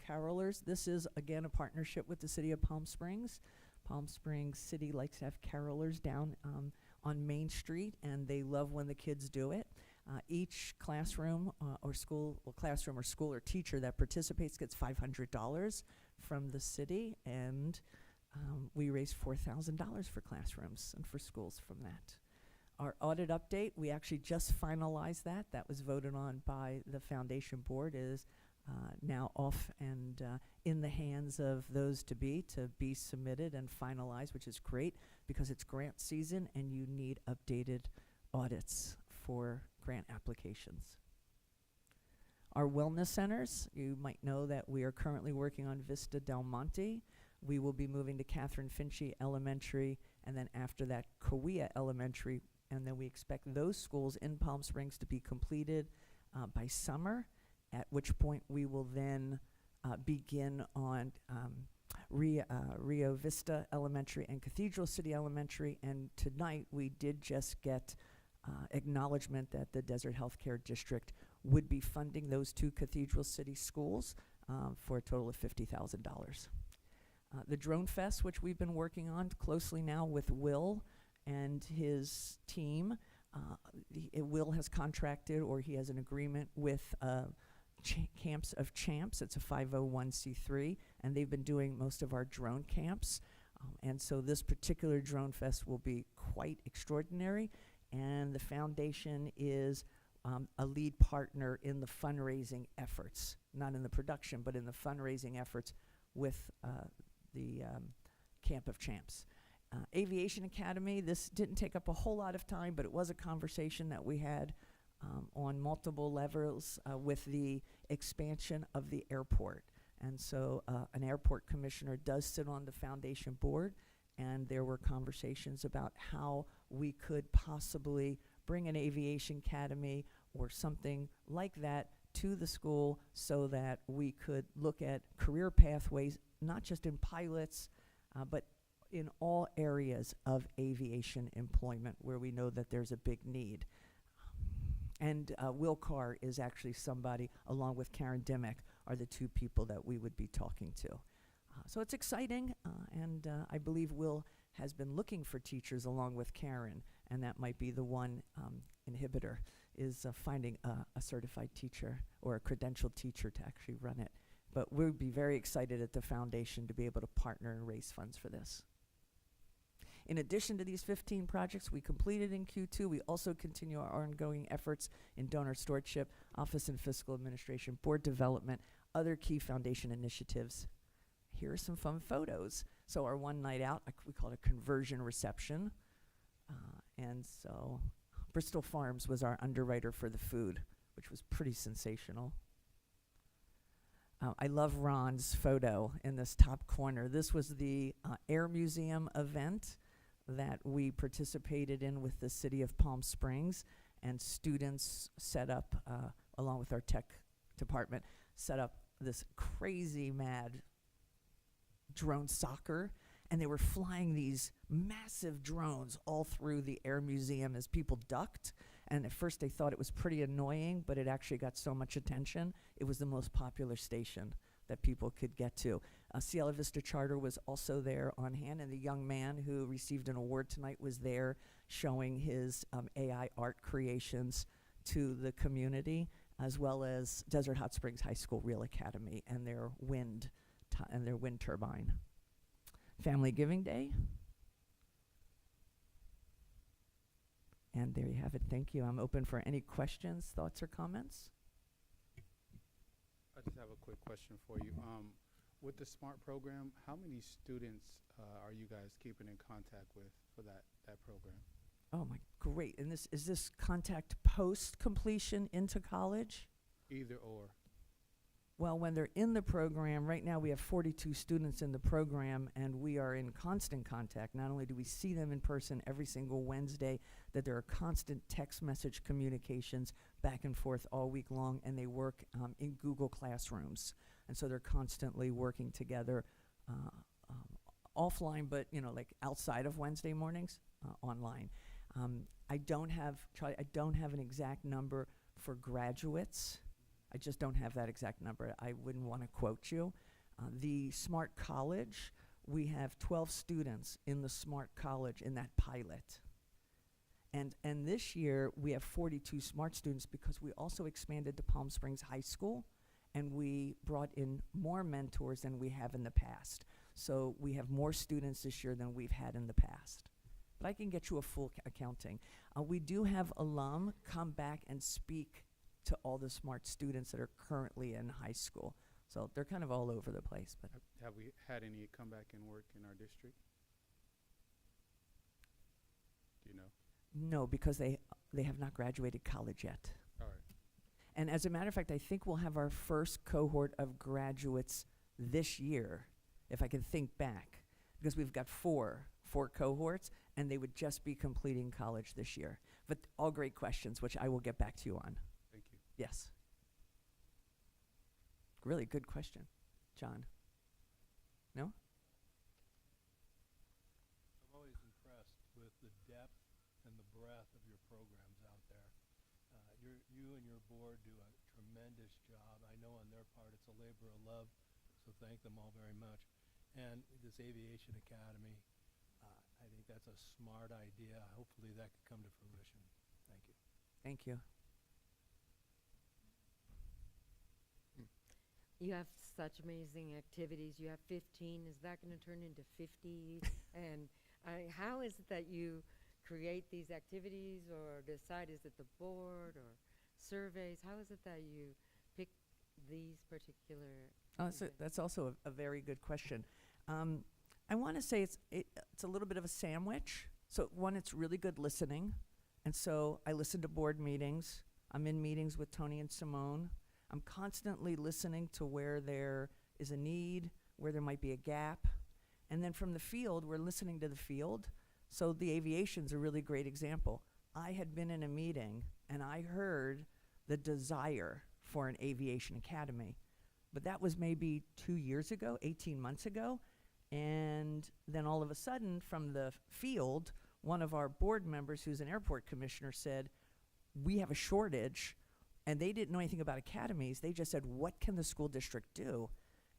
Carolers. This is, again, a partnership with the city of Palm Springs. Palm Springs City likes to have carolers down on Main Street, and they love when the kids do it. Each classroom or school or teacher that participates gets $500 from the city, and we raise $4,000 for classrooms and for schools from that. Our audit update, we actually just finalized that. That was voted on by the foundation board, is now off and in the hands of those to be submitted and finalized, which is great because it's grant season and you need updated audits for grant applications. Our wellness centers, you might know that we are currently working on Vista Del Monte. We will be moving to Catherine Finchie Elementary, and then after that, Kauai Elementary, and then we expect those schools in Palm Springs to be completed by summer, at which point we will then begin on Rio Vista Elementary and Cathedral City Elementary, and tonight we did just get acknowledgement that the Desert Healthcare District would be funding those two Cathedral City schools for a total of $50,000. The Drone Fest, which we've been working on closely now with Will and his team. Will has contracted, or he has an agreement with Camps of Champs. It's a 501c3, and they've been doing most of our drone camps. And so this particular Drone Fest will be quite extraordinary, and the foundation is a lead partner in the fundraising efforts, not in the production, but in the fundraising efforts with the Camp of Champs. Aviation Academy, this didn't take up a whole lot of time, but it was a conversation that we had on multiple levels with the expansion of the airport. And so an airport commissioner does sit on the foundation board, and there were conversations about how we could possibly bring an aviation academy or something like that to the school so that we could look at career pathways, not just in pilots, but in all areas of aviation employment where we know that there's a big need. And Will Carr is actually somebody, along with Karen Dimmick, are the two people that we would be talking to. So it's exciting, and I believe Will has been looking for teachers along with Karen, and that might be the one inhibitor, is finding a certified teacher or a credentialed teacher to actually run it. But we'll be very excited at the foundation to be able to partner and raise funds for this. In addition to these 15 projects we completed in Q2, we also continue our ongoing efforts in donor stewardship, office and fiscal administration, board development, other key foundation initiatives. Here are some fun photos. So our one night out, we call it a conversion reception. And so Bristol Farms was our underwriter for the food, which was pretty sensational. I love Ron's photo in this top corner. This was the Air Museum event that we participated in with the city of Palm Springs, and students set up, along with our tech department, set up this crazy mad drone soccer, and they were flying these massive drones all through the Air Museum as people ducked. And at first they thought it was pretty annoying, but it actually got so much attention. It was the most popular station that people could get to. Cielo Vista Charter was also there on hand, and the young man who received an award tonight was there showing his AI art creations to the community, as well as Desert Hot Springs High School Real Academy and their wind turbine. Family Giving Day. And there you have it. Thank you. I'm open for any questions, thoughts, or comments. I just have a quick question for you. With the SMART program, how many students are you guys keeping in contact with for that program? Oh my, great. And is this contact post completion into college? Either or. Well, when they're in the program, right now we have 42 students in the program, and we are in constant contact. Not only do we see them in person every single Wednesday, that there are constant text message communications back and forth all week long, and they work in Google Classrooms. And so they're constantly working together offline, but like outside of Wednesday mornings, online. I don't have an exact number for graduates. I just don't have that exact number. I wouldn't want to quote you. The Smart College, we have 12 students in the Smart College in that pilot. And this year, we have 42 Smart students because we also expanded to Palm Springs High School, and we brought in more mentors than we have in the past. So we have more students this year than we've had in the past. But I can get you a full accounting. We do have alum come back and speak to all the SMART students that are currently in high school. So they're kind of all over the place. But Have we had any come back and work in our district? Do you know? no, because they have not graduated college yet. All right. And as a matter of fact, I think we'll have our first cohort of graduates this year, if I can think back, because we've got four cohorts, and they would just be completing college this year. But all great questions, which I will get back to you on. Thank you. Yes. Really good question. John? No? I'm always impressed with the depth and the breadth of your programs out there. You and your board do a tremendous job. I know on their part it's a labor of love, so thank them all very much. And this Aviation Academy, I think that's a smart idea. Hopefully that could come to fruition. Thank you. Thank you. You have such amazing activities. You have 15. Is that going to turn into 50? And how is it that you create these activities or decide, is it the board or surveys? How is it that you pick these particular That's also a very good question. I want to say it's a little bit of a sandwich. So one, it's really good listening. And so I listen to board meetings. I'm in meetings with Tony and Simone. I'm constantly listening to where there is a need, where there might be a gap. And then from the field, we're listening to the field. So the aviation's a really great example. I had been in a meeting and I heard the desire for an aviation academy, but that was maybe 2 years ago, 18 months ago. And then all of a sudden from the field, one of our board members who's an airport commissioner said, we have a shortage, and they didn't know anything about academies. They just said, what can the school district do?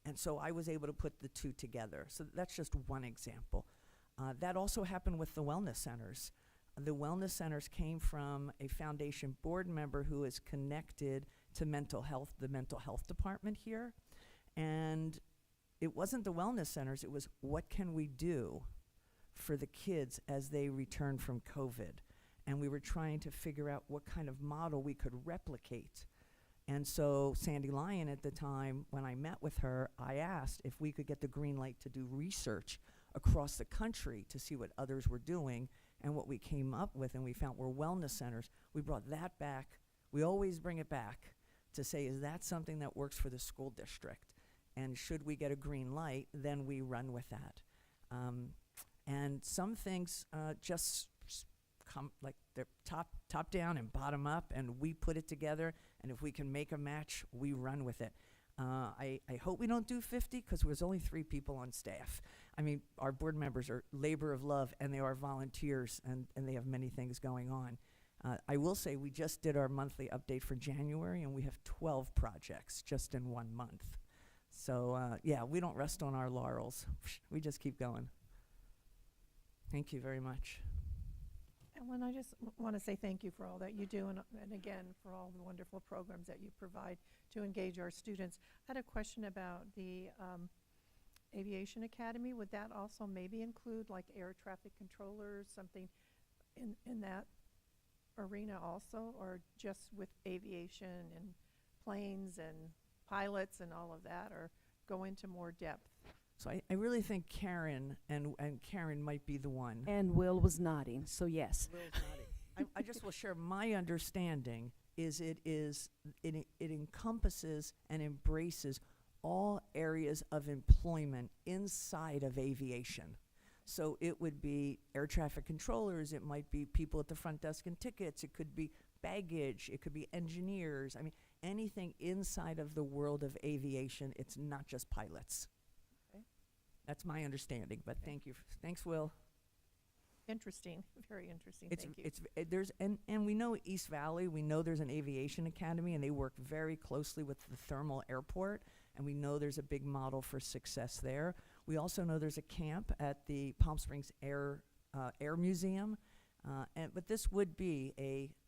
And so I was able to put the two together. So that's just one example. That also happened with the wellness centers. The wellness centers came from a foundation board member who is connected to mental health, the mental health department here. And it wasn't the wellness centers, it was what can we do for the kids as they return from COVID? And we were trying to figure out what kind of model we could replicate. And so Sandy Lyon at the time, when I met with her, I asked if we could get the green light to do research across the country to see what others were doing. And what we came up with and we found were wellness centers. We brought that back. We always bring it back to say, is that something that works for the school district? And should we get a green light, then we run with that. And some things just come like they're top down and bottom up, and we put it together, and if we can make a match, we run with it. I hope we don't do 50 because there's only 3 people on staff. I mean, our board members are labor of love, and they are volunteers, and they have many things going on. I will say we just did our monthly update for January, and we have 12 projects just in 1 month. So, yeah, we don't rest on our laurels. We just keep going. Thank you very much. Ellen, I just want to say thank you for all that you do, and again, for all the wonderful programs that you provide to engage our students. I had a question about the Aviation Academy. Would that also maybe include like air traffic controllers, something in that arena also, or just with aviation and planes and pilots and all of that, or go into more depth? So I really think Karen, and Karen might be the one. And Will was nodding, so yes. Will's nodding. I just will share my understanding is it encompasses and embraces all areas of employment inside of aviation. So it would be air traffic controllers, it might be people at the front desk and tickets, it could be baggage, it could be engineers. I mean, anything inside of the world of aviation, it's not just pilots. Okay. That's my understanding, but thank you. Thanks, Will. Interesting, very interesting, It's, thank you. there's, and we know East Valley, we know there's an aviation academy, and they work very closely with the Thermal Airport, and we know there's a big model for success there. We also know there's a camp at the Palm Springs Air Museum, but this would be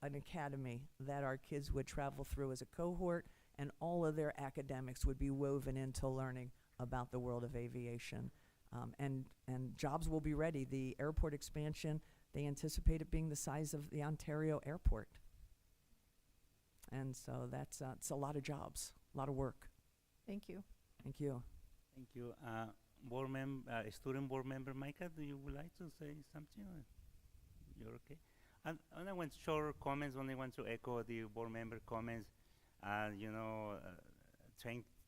an academy that our kids would travel through as a cohort, and all of their academics would be woven into learning about the world of aviation. And jobs will be ready. The airport expansion, they anticipate it being the size of the Ontario airport. And so that's it's a lot of jobs, a lot of work. Thank you. Thank you. Thank you. Student board member Micah, do you would like to say something? Or you're okay? And I want short comments. Only want to echo the board member comments.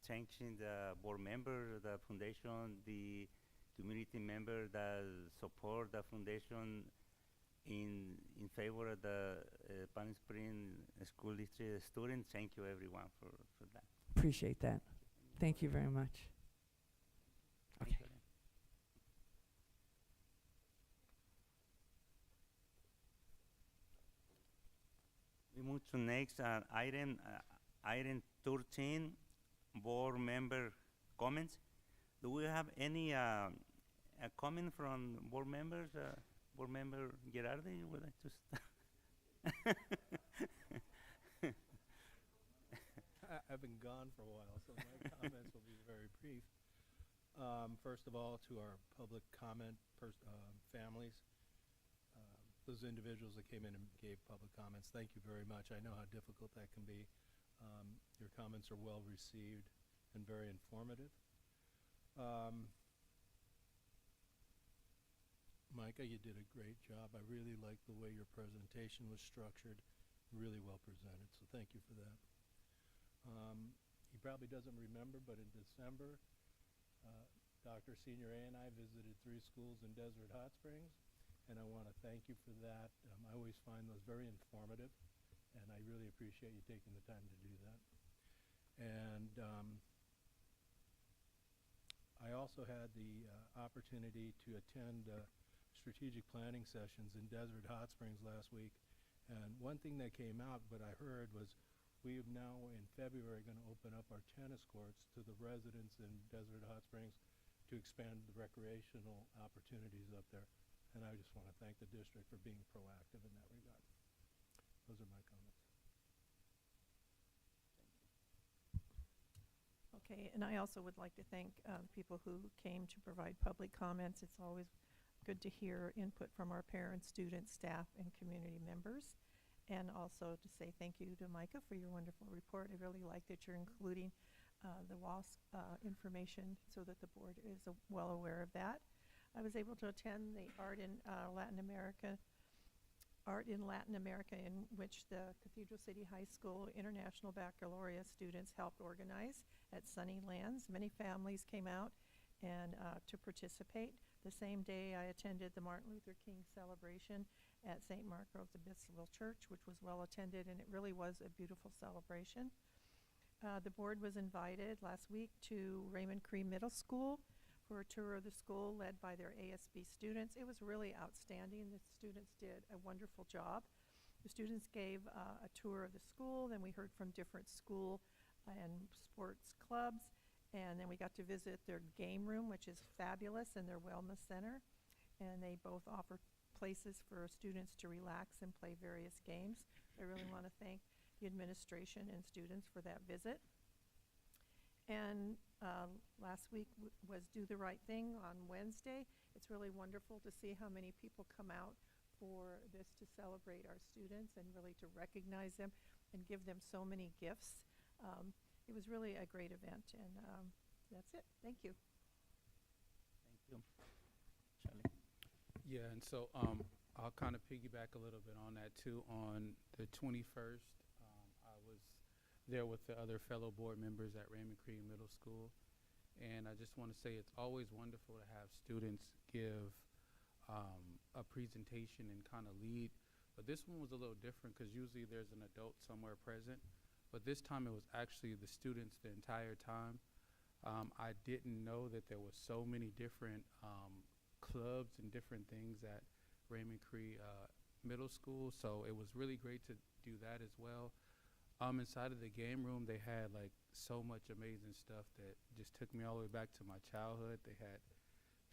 Changing the board member, the foundation, the community member that support the foundation in favor of the Palm Springs School District students. Thank you, everyone, for that. Appreciate that. Thank you very much. Okay. We move to next item 13, board member comments. Do we have any a comment from board members? Board member Gerardi, you would like to start? I've been gone for a while, so my comments will be very brief. First of all, to our public comment families, those individuals that came in and gave public comments, thank you very much. I know how difficult that can be. Your comments are well received and very informative. Micah, you did a great job. I really liked the way your presentation was structured, really well presented, so thank you for that. He probably doesn't remember, but in December, Dr. Senior A and I visited 3 schools in Desert Hot Springs, and I want to thank you for that. I always find those very informative, and I really appreciate you taking the time to do that. And I also had the opportunity to attend strategic planning sessions in Desert Hot Springs last week. And one thing that came out, what I heard was, we are now in February going to open up our tennis courts to the residents in Desert Hot Springs to expand the recreational opportunities up there. And I just want to thank the district for being proactive in that regard. Those are my comments. Okay, and I also would like to thank people who came to provide public comments. It's always good to hear input from our parents, students, staff, and community members. And also to say thank you to Micah for your wonderful report. I really like that you're including the WASC information so that the board is well aware of that. I was able to attend the Art in Latin America, in which the Cathedral City High School International Baccalaureate students helped organize at Sunny Lands. Many families came out and to participate. The same day I attended the Martin Luther King celebration at St. Mark Groves Episcopal Church, which was well attended, and it really was a beautiful celebration. The board was invited last week to Raymond Cree Middle School for a tour of the school led by their ASB students. It was really outstanding. The students did a wonderful job. The students gave a tour of the school, then we heard from different school and sports clubs, and then we got to visit their game room, which is fabulous, and their wellness center. And they both offer places for students to relax and play various games. I really want to thank the administration and students for that visit. And last week was Do the Right Thing on Wednesday. It's really wonderful to see how many people come out for this to celebrate our students and really to recognize them and give them so many gifts. It was really a great event, and that's it. Thank you. Thank you. Charlie? Yeah, and so I'll kind of piggyback a little bit on that too. On the 21st, I was there with the other fellow board members at Raymond Cree Middle School, and I just want to say it's always wonderful to have students give a presentation and kind of lead, but this one was a little different because usually there's an adult somewhere present, but this time it was actually the students the entire time. I didn't know that there was so many different clubs and different things at Raymond Cree Middle School, so it was really great to do that as well. Inside of the game room, they had like so much amazing stuff that just took me all the way back to my childhood. They had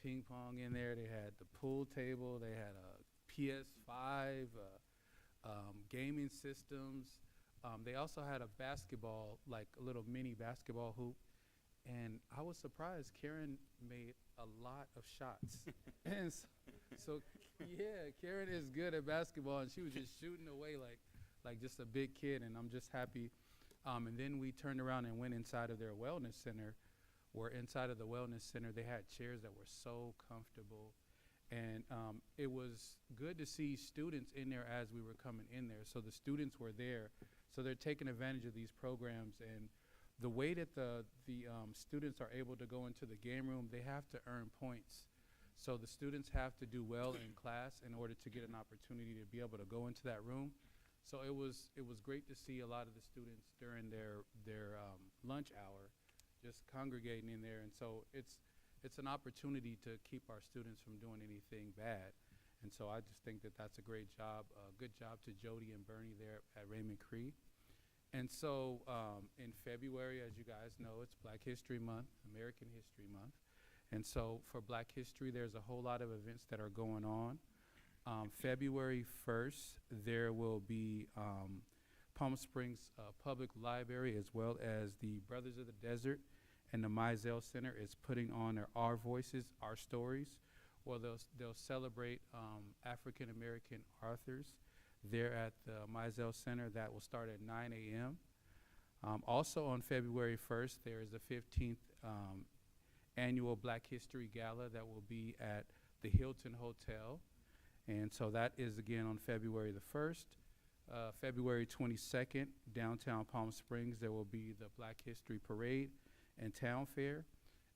ping pong in there, they had the pool table, they had a PS5, gaming systems. They also had a basketball, like a little mini basketball hoop. And I was surprised Karen made a lot of shots. And so, yeah, Karen is good at basketball, and she was just shooting away like just a big kid, and I'm just happy. And then we turned around and went inside of their wellness center, where inside of the wellness center they had chairs that were so comfortable. And it was good to see students in there as we were coming in there. So the students were there, so they're taking advantage of these programs. And the way that the students are able to go into the game room, they have to earn points. So the students have to do well in class in order to get an opportunity to be able to go into that room. So it was great to see a lot of the students during their lunch hour just congregating in there. And so it's an opportunity to keep our students from doing anything bad. And so I just think that that's a great job. Good job to Jody and Bernie there at Raymond Cree. And so in February, as you guys know, it's Black History Month, American History Month. And so for Black History, there's a whole lot of events that are going on. February 1st, there will be Palm Springs Public Library, as well as the Brothers of the Desert and the Mizell Center is putting on their Our Voices, Our Stories, where they'll celebrate African American authors there at the Mizell Center. That will start at 9 a.m. Also on February 1st, there is the 15th annual Black History Gala that will be at the Hilton Hotel. And so that is again on February the 1st. February 22nd, downtown Palm Springs, there will be the Black History Parade and Town Fair.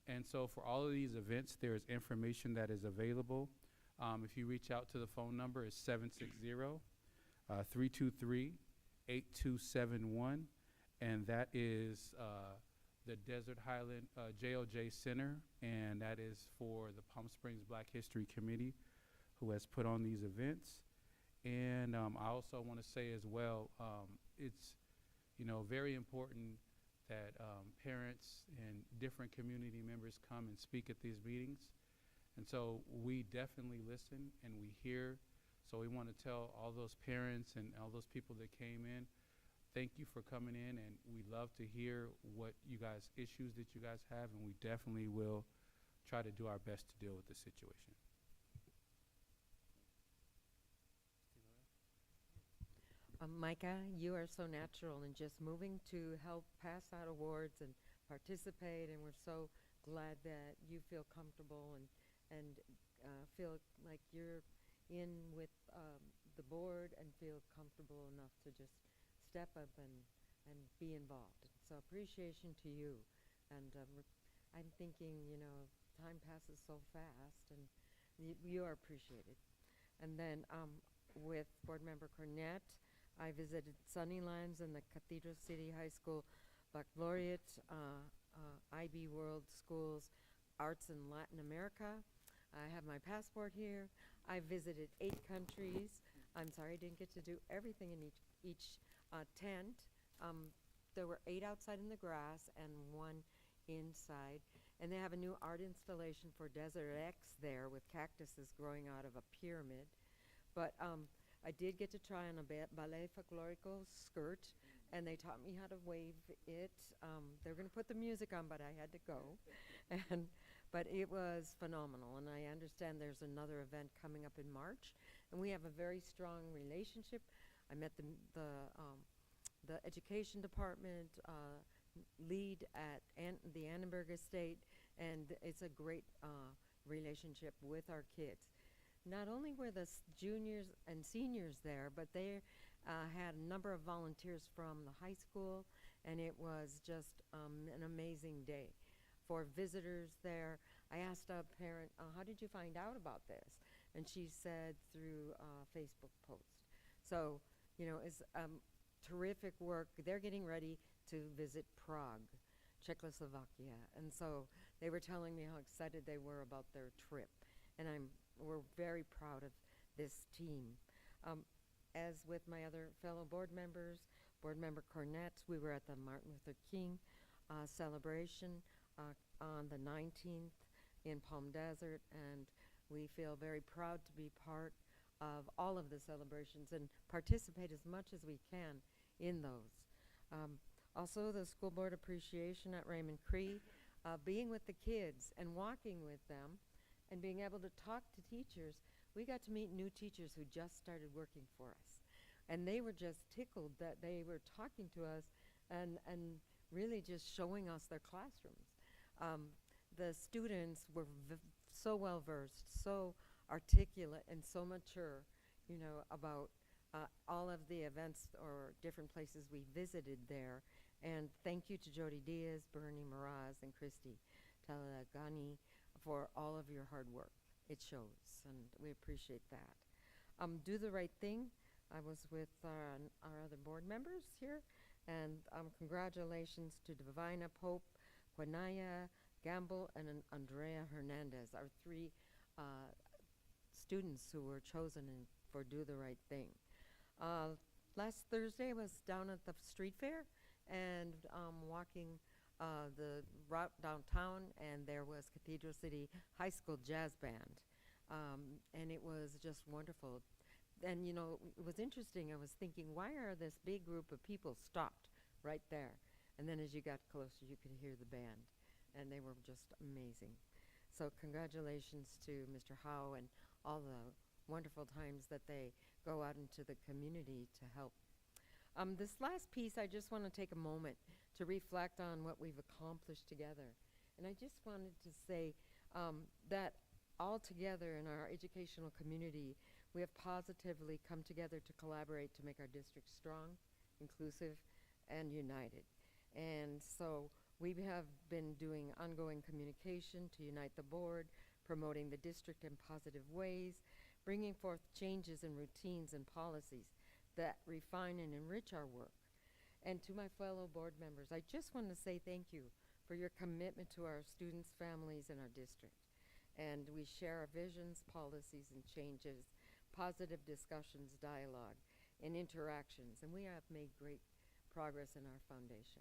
And so for all of these events, there is information that is available If you reach out to the phone number, it's 760-323-8271, and that is the Desert Highland JOJ Center, and that is for the Palm Springs Black History Committee, who has put on these events. And I also want to say as well, it's very important that parents and different community members come and speak at these meetings. And so we definitely listen and we hear. So we want to tell all those parents and all those people that came in, thank you for coming in, and we love to hear what you guys, issues that you guys have, and we definitely will try to do our best to deal with the situation. Micah, you are so natural in just moving to help pass out awards and participate, and we're so glad that you feel comfortable and feel like you're in with the board and feel comfortable enough to just step up and be involved. So appreciation to you. And I'm thinking, time passes so fast, and you are appreciated. And then with Board Member Cornett, I visited Sunnylands and the Cathedral City High School Baccalaureate IB World Schools Arts in Latin America. I have my passport here. I visited 8 countries. I'm sorry I didn't get to do everything in each tent. There were 8 outside in the grass and 1 inside. And they have a new art installation for Desert X there with cactuses growing out of a pyramid. But I did get to try on a ballet folklorico skirt, and they taught me how to wave it. They were going to put the music on, but I had to go. But it was phenomenal, and I understand there's another event coming up in March, and we have a very strong relationship. I met the education department lead at the Annenberg Estate, and it's a great relationship with our kids. Not only were the juniors and seniors there, but they had a number of volunteers from the high school, and it was just an amazing day. For visitors there, I asked a parent, how did you find out about this? And she said through a Facebook post. So, it's terrific work. They're getting ready to visit Prague, Czechoslovakia. And so they were telling me how excited they were about their trip. And we're very proud of this team. As with my other fellow board members, Board Member Cornett, we were at the Martin Luther King celebration on the 19th in Palm Desert, and we feel very proud to be part of all of the celebrations and participate as much as we can in those. Also, the School Board Appreciation at Raymond Cree, being with the kids and walking with them and being able to talk to teachers. We got to meet new teachers who just started working for us. And they were just tickled that they were talking to us and really just showing us their classrooms. The students were so well-versed, so articulate, and so mature, about all of the events or different places we visited there. And thank you to Jody Diaz, Bernie Meraz, and Christy Talagani for all of your hard work. It shows, and we appreciate that. Do the right thing. I was with our other board members here, and congratulations to Divina Pope, Quanaya Gamble, and Andrea Hernandez, our 3 students who were chosen for Do the Right Thing. Last Thursday I was down at the street fair and walking the route downtown, and there was Cathedral City High School Jazz Band, and it was just wonderful. And it was interesting. I was thinking, why are this big group of people stopped right there? And then as you got closer, you could hear the band, and they were just amazing. So congratulations to Mr. Howe and all the wonderful times that they go out into the community to help. This last piece, I just want to take a moment to reflect on what we've accomplished together. And I just wanted to say that all together in our educational community, we have positively come together to collaborate to make our district strong, inclusive, and united. And so we have been doing ongoing communication to unite the board, promoting the district in positive ways, bringing forth changes in routines and policies that refine and enrich our work. And to my fellow board members, I just want to say thank you for your commitment to our students, families, and our district. And we share our visions, policies, and changes, positive discussions, dialogue, and interactions, and we have made great progress in our foundation.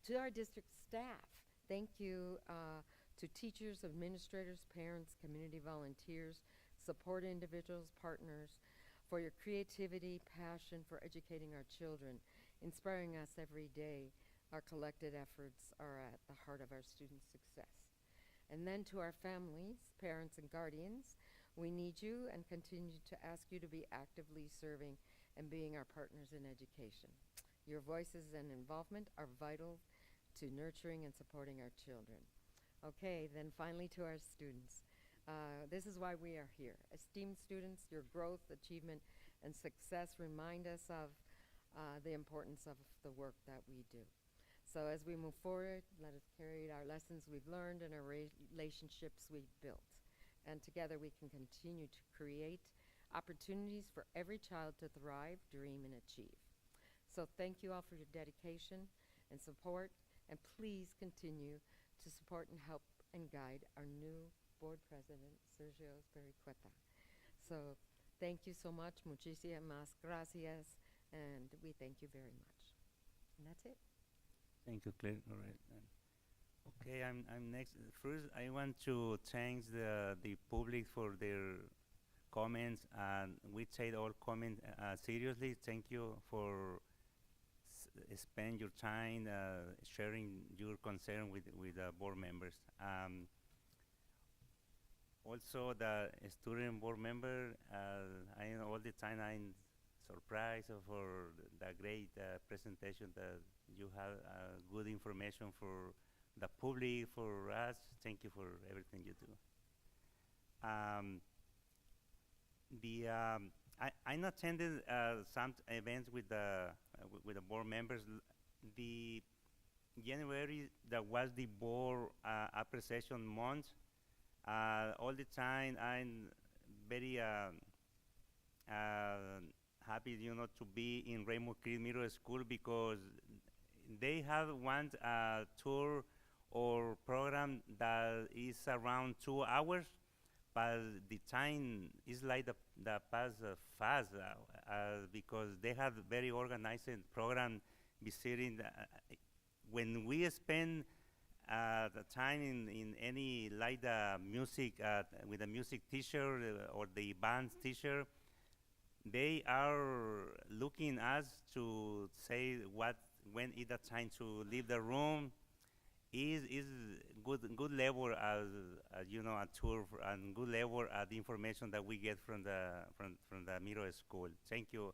To our district staff, thank you to teachers, administrators, parents, community volunteers, support individuals, partners, for your creativity, passion for educating our children, inspiring us every day. Our collected efforts are at the heart of our students' success. And then to our families, parents, and guardians, we need you and continue to ask you to be actively serving and being our partners in education. Your voices and involvement are vital to nurturing and supporting our children. Okay, then finally to our students. This is why we are here. Esteemed students, your growth, achievement, and success remind us of the importance of the work that we do. So as we move forward, let us carry our lessons we've learned and our relationships we've built. And together we can continue to create opportunities for every child to thrive, dream, and achieve. So thank you all for your dedication and support, and please continue to support and help and guide our new board president, Sergio Espericueta. So thank you so much. Muchísimas gracias, and we thank you very much. And that's it. Thank you, Claire. All right. Okay, I'm next. First, I want to thank the public for their comments, and we take all comments seriously. Thank you for spend your time sharing your concern with board members. Also, the student board member, I know all the time I'm surprised for the great presentation that you have, good information for the public, for us. Thank you for everything you do. I attended some events with the board members. The January, that was the board appreciation month. All the time, I'm very happy, to be in Raymond Creek Middle School, because they have one tour or program that is around 2 hours, but the time is like the pass fast because they have very organized program visiting. When we spend the time in any like the music with a music teacher or the band teacher, they are looking us to say when is the time to leave the room. Is good level as a tour and good level the information that we get from the middle school. Thank you,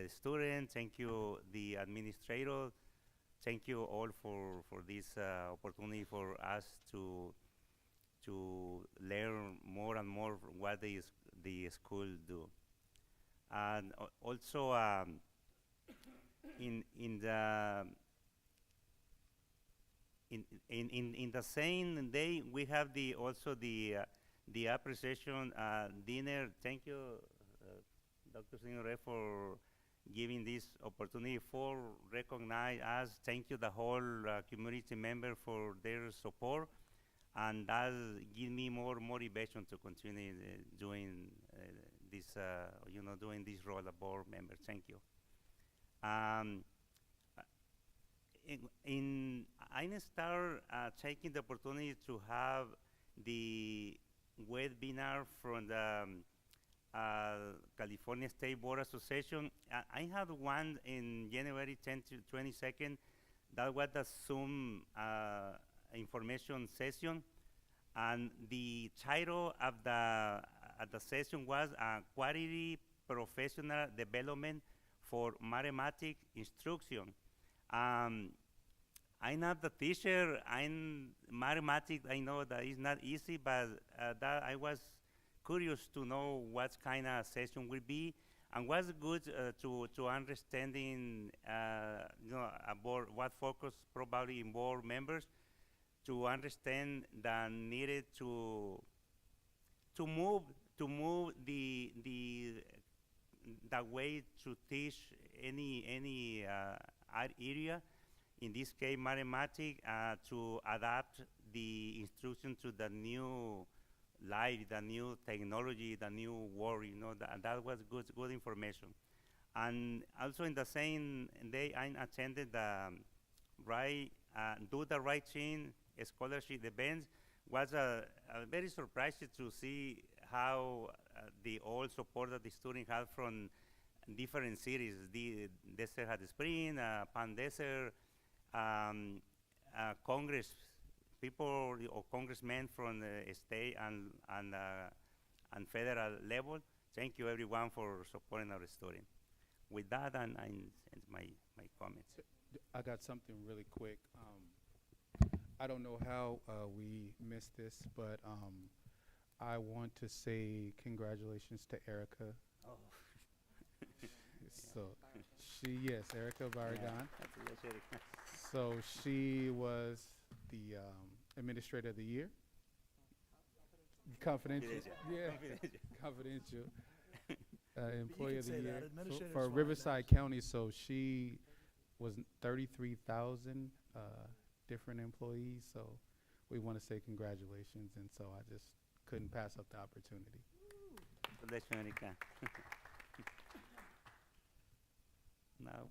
students. Thank you, the administrator. Thank you all for this opportunity for us to learn more and more what the school do. And also in the same day we have also the appreciation dinner. Thank you, Dr. Signoret, for giving this opportunity for recognize us. Thank you the whole community member for their support, and that give me more motivation to continue doing this doing this role of board member. Thank you. I start taking the opportunity to have the webinar from the California State Board Association. I had one in January 10 to 22nd. That was the Zoom information session, and the title of the session was Quality Professional Development for Mathematics Instruction. I'm not the teacher. I'm mathematics. I know that it's not easy, but that I was curious to know what kind of session will be, and what's good to understanding, about what focus probably in board members to understand the needed to to move the way to teach any area, in this case mathematics, to adapt the instruction to the new life, the new technology, the new world. You know, that was good information. And also in the same day, I attended the Do the Right Thing scholarship event. Was very surprised to see how the all support that the student had from different cities. The Desert Hot Spring, Pan Desert, Congress people or congressmen from the state and federal level. Thank you everyone for supporting our student. With that, and I end my comments. I got something really quick. I don't know how we missed this, but I want to say congratulations to Erica. Oh. So yes, Erica Barragan. That's Erica. So she was the Administrator of the Year. Confidential. Yeah. Confidential. Employee of the Year for Riverside County. So she was 33,000 different employees. So we want to say congratulations, and so I just couldn't pass up the opportunity. Congratulations, Erica. Now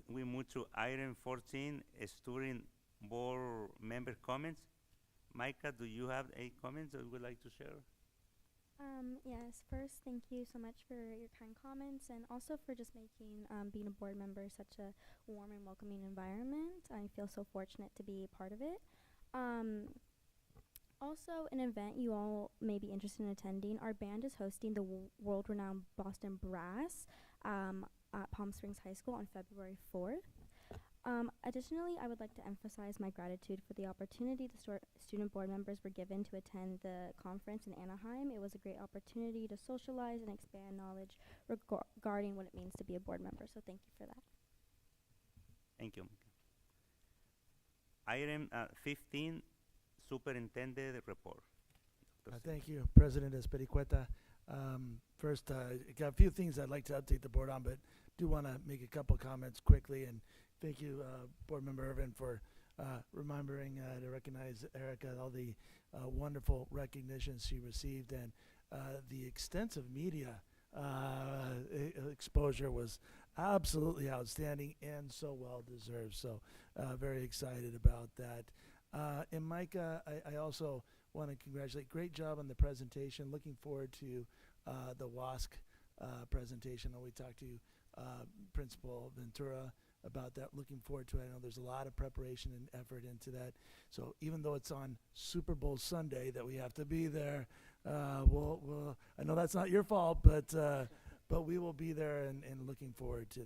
we move to item 14, student board member comments. Micah, do you have any comments that you would like to share? Yes, first, thank you so much for your kind comments and also for just making being a board member such a warm and welcoming environment. I feel so fortunate to be a part of it. Also, an event you all may be interested in attending. Our band is hosting the world-renowned Boston Brass at Palm Springs High School on February 4th. Additionally, I would like to emphasize my gratitude for the opportunity the student board members were given to attend the conference in Anaheim. It was a great opportunity to socialize and expand knowledge regarding what it means to be a board member, so thank you for that. Thank you. Item 15, Superintendent Report. Thank you, President Espericueta. First, I got a few things I'd like to update the board on, but do want to make a couple comments quickly. And thank you, Board Member Irvin, for remembering to recognize Erica, all the wonderful recognition she received, and the extensive media exposure was absolutely outstanding and so well deserved. So very excited about that. And Micah, I also want to congratulate. Great job on the presentation. Looking forward to the WASC presentation. We talked to Principal Ventura about that. Looking forward to it. I know there's a lot of preparation and effort into that. So even though it's on Super Bowl Sunday that we have to be there, we'll I know that's not your fault, but we will be there and looking forward to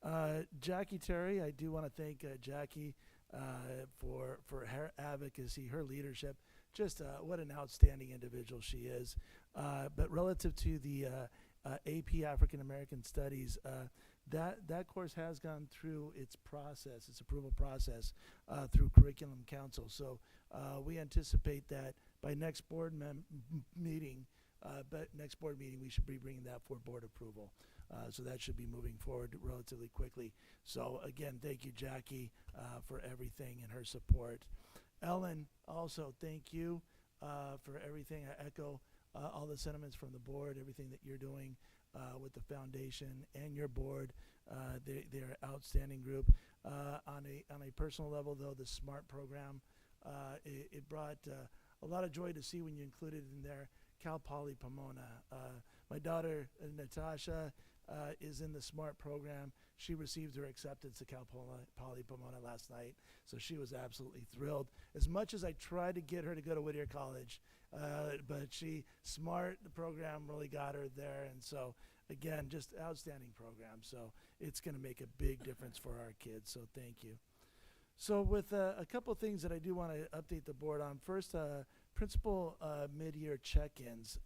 that. Jackie Terry, I do want to thank Jackie for her advocacy, her leadership. Just what an outstanding individual she is. But relative to the AP African American Studies, that course has gone through its process, its approval process through Curriculum Council. So we anticipate that by next board meeting, we should be bringing that for board approval. So that should be moving forward relatively quickly. So again, thank you, Jackie, for everything and her support. Ellen, also thank you for everything. I echo all the sentiments from the board, everything that you're doing with the foundation and your board. They're an outstanding group. On a personal level, though, the SMART program, it brought a lot of joy to see when you included in there Cal Poly Pomona. My daughter, Natasha, is in the SMART program. She received her acceptance to Cal Poly Pomona last night, so she was absolutely thrilled. As much as I tried to get her to go to Whittier College, but SMART, the program really got her there, and so again, just outstanding program. So it's going to make a big difference for our kids, so thank you. So with a couple things that I do want to update the board on. First, principal mid-year check-ins.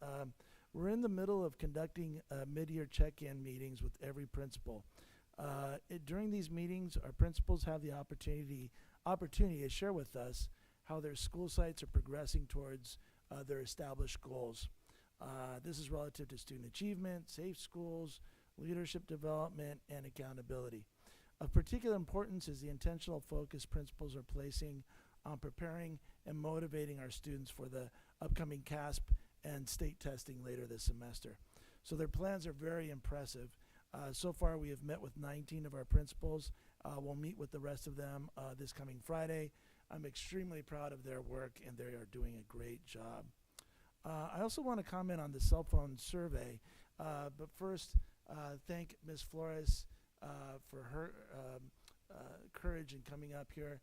We're in the middle of conducting mid-year check-in meetings with every principal. During these meetings, our principals have the opportunity to share with us how their school sites are progressing towards their established goals. This is relative to student achievement, safe schools, leadership development, and accountability. Of particular importance is the intentional focus principals are placing on preparing and motivating our students for the upcoming CASP and state testing later this semester. So their plans are very impressive. So far we have met with 19 of our principals. We'll meet with the rest of them this coming Friday. I'm extremely proud of their work, and they are doing a great job. I also want to comment on the cell phone survey, but first thank Ms. Flores for her courage in coming up here.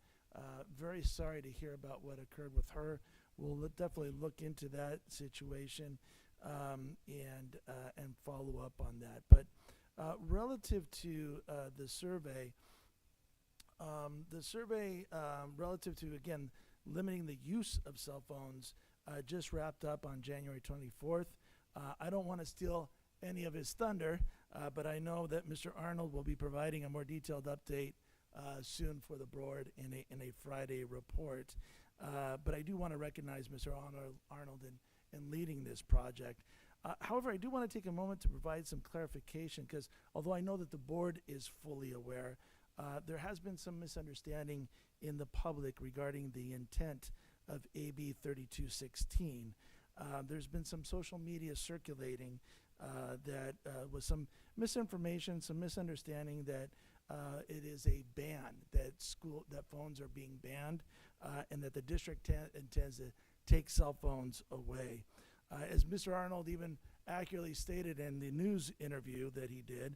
Very sorry to hear about what occurred with her. We'll definitely look into that situation and follow up on that. But relative to the survey relative to, again, limiting the use of cell phones just wrapped up on January 24th. I don't want to steal any of his thunder, but I know that Mr. Arnold will be providing a more detailed update soon for the board in a Friday report. But I do want to recognize Mr. Arnold in leading this project. However, I do want to take a moment to provide some clarification, because although I know that the board is fully aware, there has been some misunderstanding in the public regarding the intent of AB 3216. There's been some social media circulating that was some misinformation, some misunderstanding that it is a ban, that phones are being banned, and that the district intends to take cell phones away. As Mr. Arnold even accurately stated in the news interview that he did,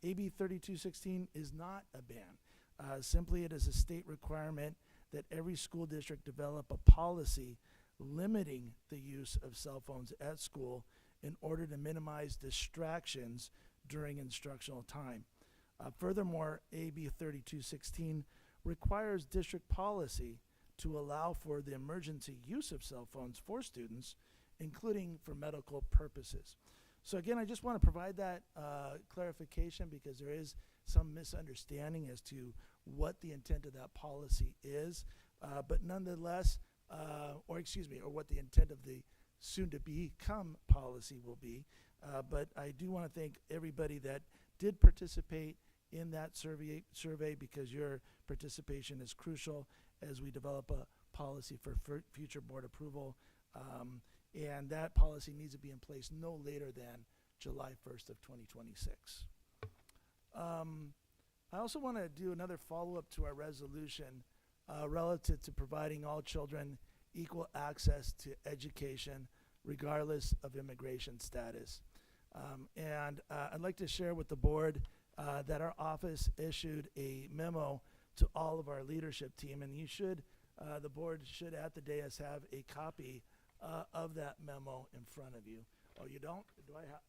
AB 3216 is not a ban. Simply, it is a state requirement that every school district develop a policy limiting the use of cell phones at school in order to minimize distractions during instructional time. Furthermore, AB 3216 requires district policy to allow for the emergency use of cell phones for students, including for medical purposes. So again, I just want to provide that clarification, because there is some misunderstanding as to what the intent of that policy is, but nonetheless, or what the intent of the soon-to-become policy will be. But I do want to thank everybody that did participate in that survey, because your participation is crucial as we develop a policy for future board approval. And that policy needs to be in place no later than July 1st of 2026. I also want to do another follow-up to our resolution relative to providing all children equal access to education regardless of immigration status. And I'd like to share with the board that our office issued a memo to all of our leadership team, and the board should at the dais have a copy of that memo in front of you. Oh, you don't?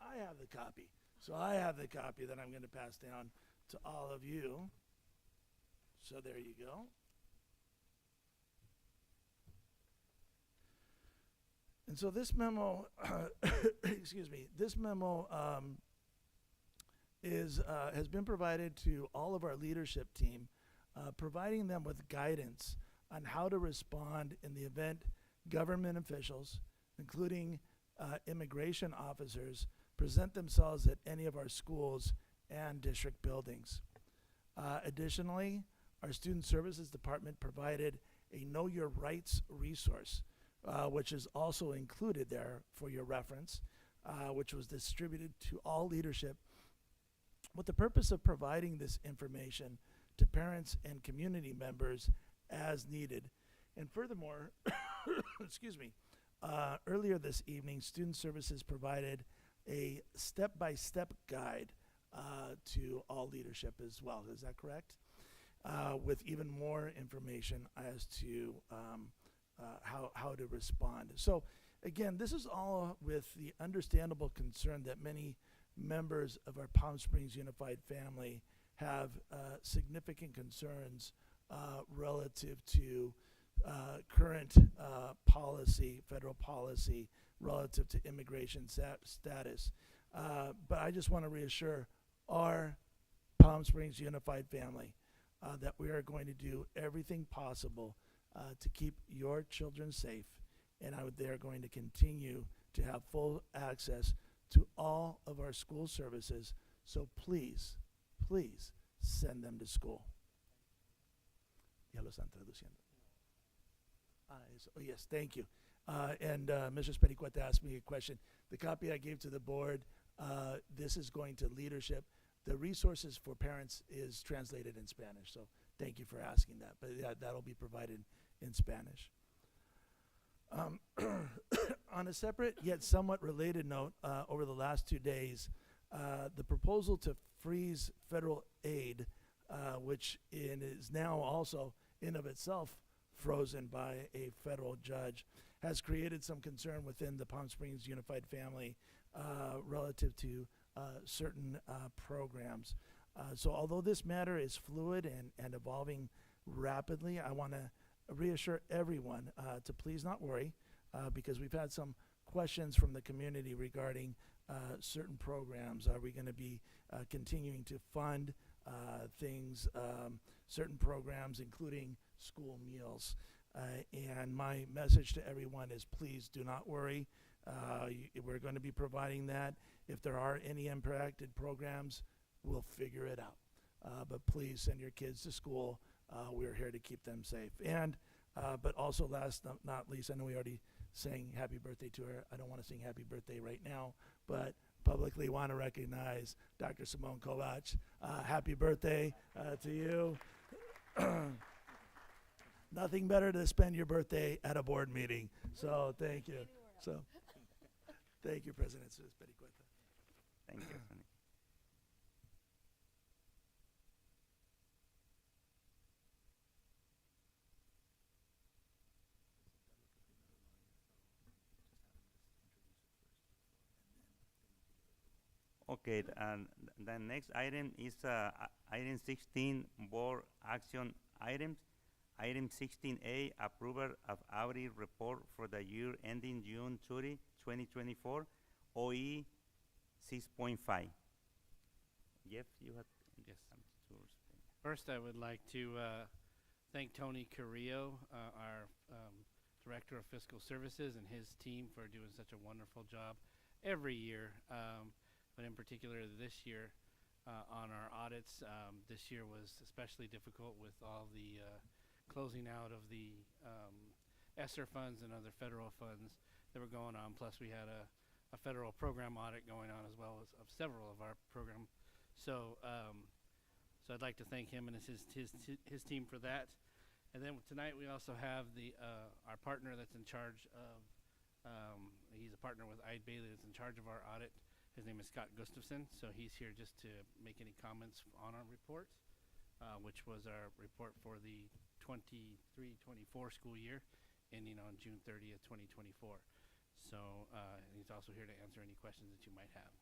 I have the copy. So I have the copy that I'm going to pass down to all of you. So there you go. And so this memo, this memo has been provided to all of our leadership team, providing them with guidance on how to respond in the event government officials, including immigration officers, present themselves at any of our schools and district buildings. Additionally, our Student Services Department provided a Know Your Rights resource, which is also included there for your reference, which was distributed to all leadership with the purpose of providing this information to parents and community members as needed. And furthermore, earlier this evening, Student Services provided a step-by-step guide to all leadership as well. Is that correct? With even more information as to how to respond. So again, this is all with the understandable concern that many members of our Palm Springs Unified family have significant concerns relative to current policy, federal policy, relative to immigration status. But I just want to reassure our Palm Springs Unified family that we are going to do everything possible to keep your children safe, and they are going to continue to have full access to all of our school services. So please, please send them to school. Ya lo están traduciendo. Oh, yes, thank you. And Mr. Spedicueta asked me a question. The copy I gave to the board, this is going to leadership. The resources for parents is translated in Spanish, so thank you for asking that. But yeah, that'll be provided in Spanish. On a separate yet somewhat related note, over the last 2 days, the proposal to freeze federal aid, which is now also in of itself frozen by a federal judge, has created some concern within the Palm Springs Unified Family relative to certain programs. So although this matter is fluid and evolving rapidly, I want to reassure everyone to please not worry, because we've had some questions from the community regarding certain programs. Are we going to be continuing to fund things, certain programs, including school meals? And my message to everyone is please do not worry. We're going to be providing that. If there are any impacted programs, we'll figure it out. But please send your kids to school. We're here to keep them safe. And but also last not least, I know we already sang happy birthday to her. I don't want to sing happy birthday right now, but publicly want to recognize Dr. Simone Kovach. Happy birthday to you. Nothing better to spend your birthday at a board meeting. So thank you. So thank you, President Spedicueta. Thank you, Sonny. Okay, and the next item is item 16, board action items. Item 16A, approval of audit report for the year ending June 30, 2024, OE 6.5. Jeff, you have Yes. something to respond. First, I would like to thank Tony Carrillo, our Director of Fiscal Services, and his team for doing such a wonderful job every year, but in particular this year on our audits. This year was especially difficult with all the closing out of the ESSER funds and other federal funds that were going on. Plus, we had a federal program audit going on as well as of several of our programs. So, so I'd like to thank him and his team for that. And then tonight we also have our partner that's in charge of. He's a partner with Eide Bailey that's in charge of our audit. His name is Scott Gustafson. So he's here just to make any comments on our report, which was our report for the 23-24 school year, ending on June 30th, 2024. So he's also here to answer any questions that you might have.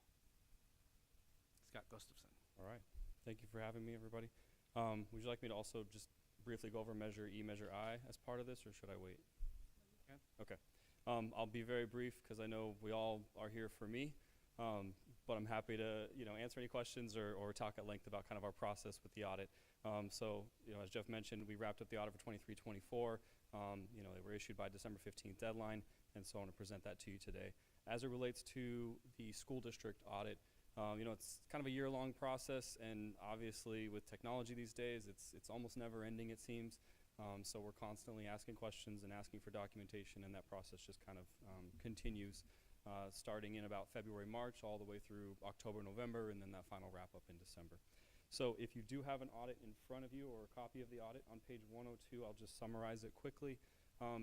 Scott Gustafson. All right. Thank you for having me, everybody. Would you like me to also just briefly go over Measure E, Measure I as part of this, or should I wait? Okay. I'll be very brief because I know we all are here for me, but I'm happy to answer any questions or talk at length about kind of our process with the audit. So as Jeff mentioned, we wrapped up the audit for 23-24. They were issued by December 15th deadline, and so I want to present that to you today. As it relates to the school district audit, it's kind of a year-long process, and obviously with technology these days, it's almost never ending, it seems. So we're constantly asking questions and asking for documentation, and that process just kind of continues, starting in about February, March, all the way through October, November, and then that final wrap-up in December. So if you do have an audit in front of you or a copy of the audit on page 102, I'll just summarize it quickly.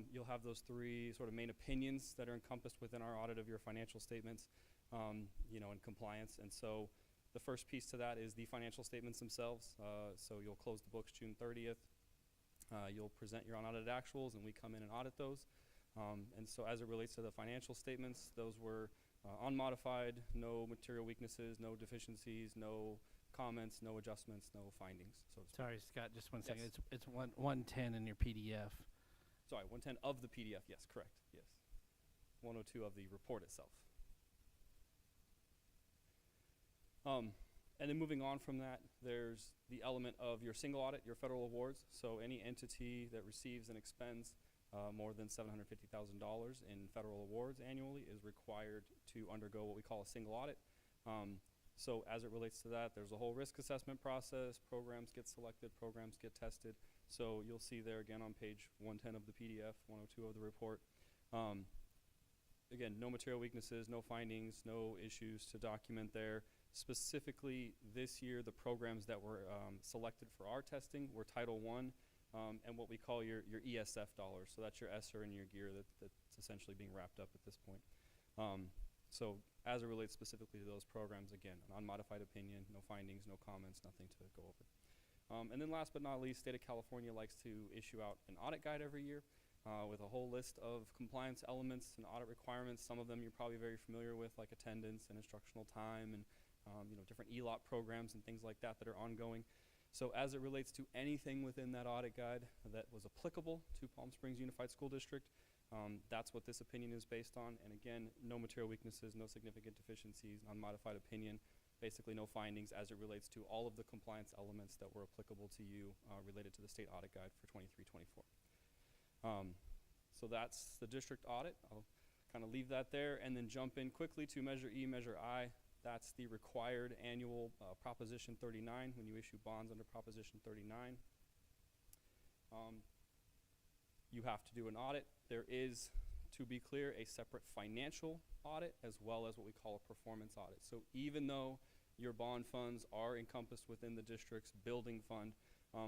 You'll have those three sort of main opinions that are encompassed within our audit of your financial statements, in compliance. And so the first piece to that is the financial statements themselves. So you'll close the books June 30th. You'll present your unaudited actuals, and we come in and audit those. And so as it relates to the financial statements, those were unmodified, no material weaknesses, no deficiencies, no comments, no adjustments, no findings. So Sorry, Scott, just one second. Yes. It's 110 in your PDF. Sorry, 110 of the PDF. Yes, correct. Yes. 102 of the report itself. And then moving on from that, there's the element of your single audit, your federal awards. So any entity that receives and expends more than $750,000 in federal awards annually is required to undergo what we call a single audit. So as it relates to that, there's a whole risk assessment process. Programs get selected, programs get tested. So you'll see there again on page 110 of the PDF, 102 of the report. Again, no material weaknesses, no findings, no issues to document there. Specifically this year, the programs that were selected for our testing were Title I and what we call your ESF dollars. So that's your ESSER and your gear that's essentially being wrapped up at this point. So as it relates specifically to those programs, again, an unmodified opinion, no findings, no comments, nothing to go over. And then last but not least, State of California likes to issue out an audit guide every year with a whole list of compliance elements and audit requirements. Some of them you're probably very familiar with, like attendance and instructional time and different ELOP programs and things like that that are ongoing. So as it relates to anything within that audit guide that was applicable to Palm Springs Unified School District, that's what this opinion is based on. And again, no material weaknesses, no significant deficiencies, unmodified opinion, basically no findings as it relates to all of the compliance elements that were applicable to you related to the state audit guide for 23-24. So that's the district audit. I'll kind of leave that there and then jump in quickly to Measure E, Measure I. That's the required annual Proposition 39 when you issue bonds under Proposition 39. You have to do an audit. There is, to be clear, a separate financial audit as well as what we call a performance audit. So even though your bond funds are encompassed within the district's building fund,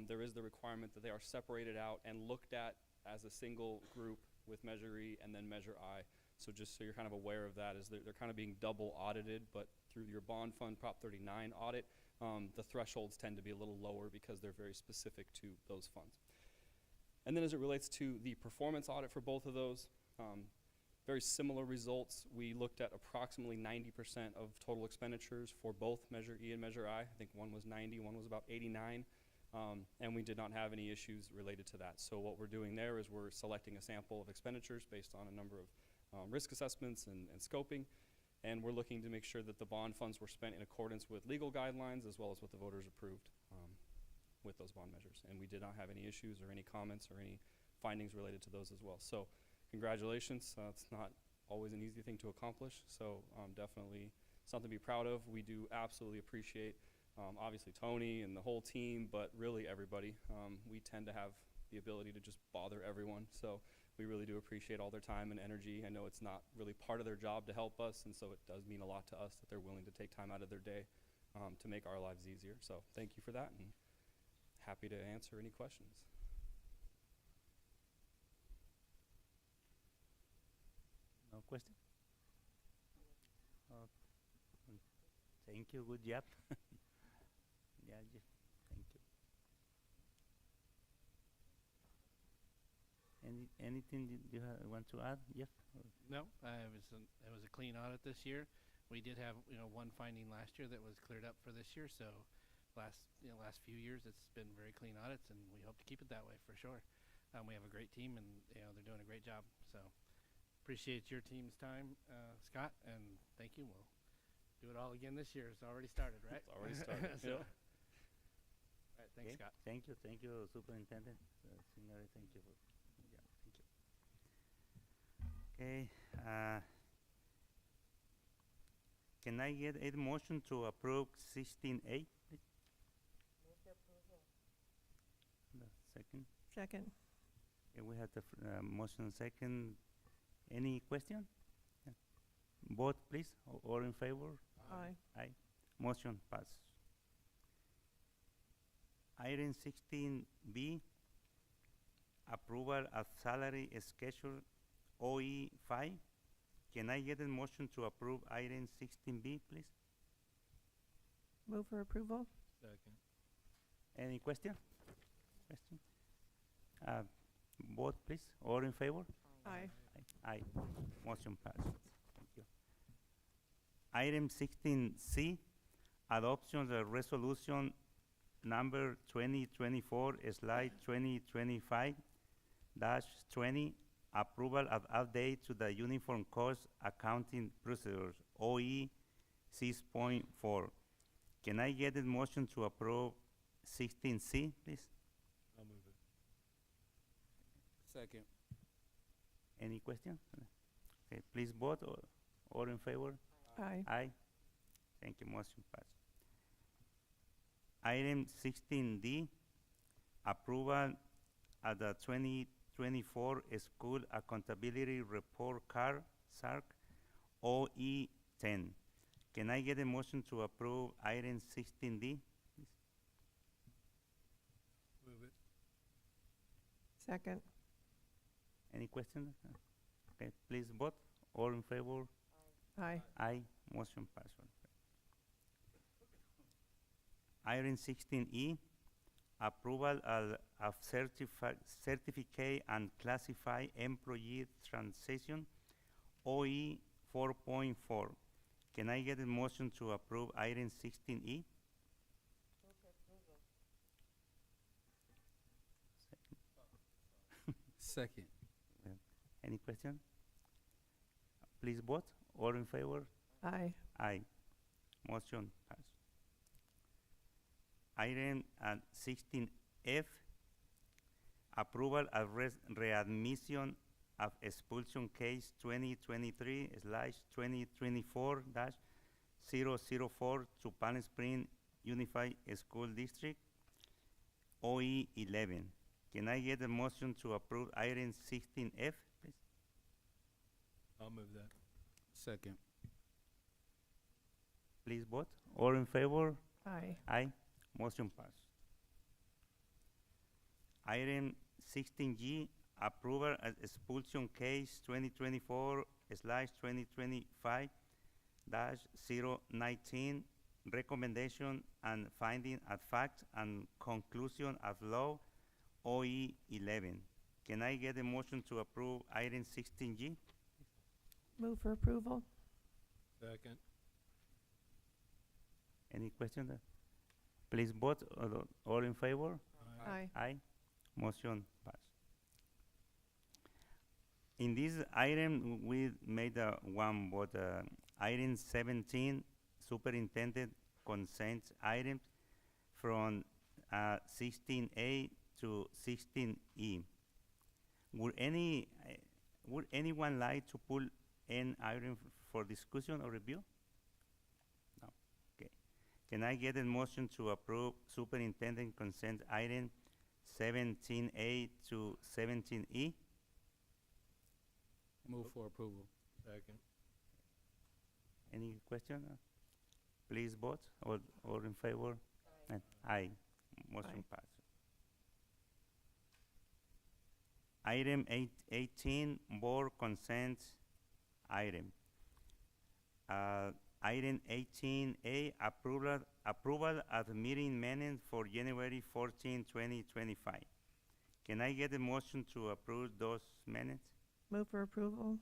there is the requirement that they are separated out and looked at as a single group with Measure E and then Measure I. So just so you're kind of aware of that, is they're kind of being double audited, but through your bond fund Prop 39 audit, the thresholds tend to be a little lower because they're very specific to those funds. And then as it relates to the performance audit for both of those, very similar results. We looked at approximately 90% of total expenditures for both Measure E and Measure I. I think one was 90, one was about 89. And we did not have any issues related to that. So what we're doing there is we're selecting a sample of expenditures based on a number of risk assessments and scoping, and we're looking to make sure that the bond funds were spent in accordance with legal guidelines as well as what the voters approved with those bond measures. And we did not have any issues or any comments or any findings related to those as well. So congratulations. It's not always an easy thing to accomplish, so definitely something to be proud of. We do absolutely appreciate obviously Tony and the whole team, but really everybody. We tend to have the ability to just bother everyone, so we really do appreciate all their time and energy. I know it's not really part of their job to help us, and so it does mean a lot to us that they're willing to take time out of their day to make our lives easier. So thank you for that, and happy to answer any questions. No question? Thank you, good job. Yeah, just thank you. Anything you want to add, Jeff? No, it was a clean audit this year. We did have one finding last year that was cleared up for this year. So last few years it's been very clean audits, and we hope to keep it that way for sure. We have a great team, and they're doing a great job. So appreciate your team's time, Scott, and thank you. We'll do it all again this year. It's already started, right? It's already started. So, Yeah. all right, thanks, Scott. Thank you, Superintendent. Signore, thank you. Yeah, thank you. Okay. Can I get a motion to approve 16A? Please? The second. Second. Okay, we have the motion second. Any question? Yeah. Vote, please. All in favor? Aye. Aye. Motion passes. Item 16B, approval of salary schedule OE 5. Can I get a motion to approve item 16B, please? Move for approval. Second. Any question? Question? Vote, please. All in favor? Aye. Aye. Motion passes. Thank you. Item 16C, adoption of the resolution number 2024/2025-20, approval of update to the Uniform Cost Accounting Procedures, OE 6.4. Can I get a motion to approve 16C, please? I'll move it. Second. Any question? Okay, please vote. All in favor? Aye. Aye. Thank you. Motion passed. Item 16D, approval of the 2024 School Accountability Report Card, SARC, OE10. Can I get a motion to approve item 16D? Move it. Second. Any questions? Okay, please vote. All in favor? Aye. Aye. Motion passed. Item 16E, approval of certificate and classify employee transaction, OE 4.4. Can I get a motion to approve item 16E? Second. Any question? Please vote. All in favor? Aye. Aye. Motion passed. Item 16F, approval of readmission of expulsion case 2023/2024-004 to Palm Springs Unified School District, OE 11. Can I get a motion to approve item 16F, please? I'll move that. Second. Please vote. All in favor? Aye. Aye. Motion passed. Item 16G, approval of expulsion case 2024/2025-019, recommendation and finding of fact and conclusion of law, OE 11. Can I get a motion to approve item 16G? Move for approval. Second. Any questions? Please vote. All in favor? Aye. Aye. Motion passed. In this item, we made one vote. Item 17, superintendent consent items from 16A to 16E. Would anyone like to pull an item for discussion or review? No. Okay. Can I get a motion to approve superintendent consent item 17A to 17E? Move for approval. Second. Any question? Please vote. All in favor? Aye. Aye. Motion passed. Item 18, board consent item. Item 18A, approval of meeting minutes for January 14, 2025. Can I get a motion to approve those minutes? Move for approval.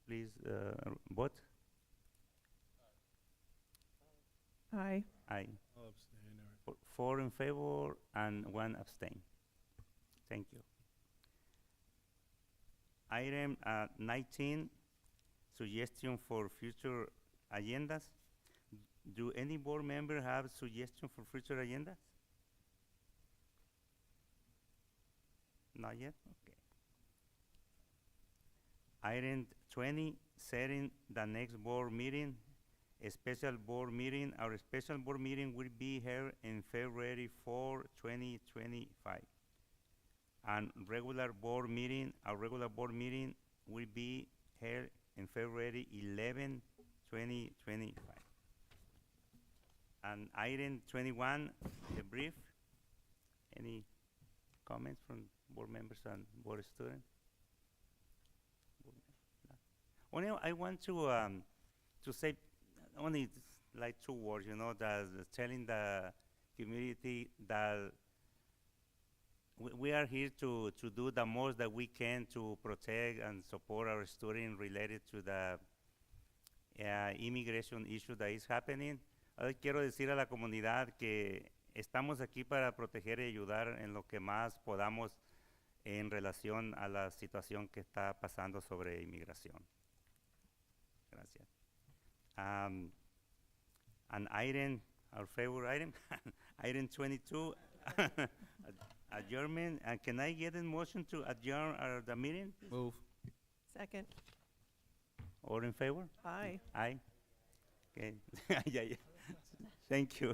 Please vote. Aye. Aye. I'll abstain. Or 4 in favor and 1 abstain. Thank you. Item 19, suggestion for future agendas. Do any board member have suggestion for future agendas? Not yet? Okay. Item 20, setting the next board meeting, a special board meeting. Our special board meeting will be held in February 4, 2025. And our regular board meeting will be held in February 11, 2025. And item 21, the brief. Any comments from board members and board students? Only I want to say only like 2 words, that telling the community that we are here to do the most that we can to protect and support our students related to the immigration issue that is happening. Quiero decir a la comunidad que estamos aquí para proteger y ayudar en lo que más podamos en relación a la situación que está pasando sobre inmigración. Gracias. An item, our favorite item, item 22, adjournment. Can I get a motion to adjourn the meeting? Move. Second. All in favor? Aye. Aye. Okay. Yeah, yeah. Thank you.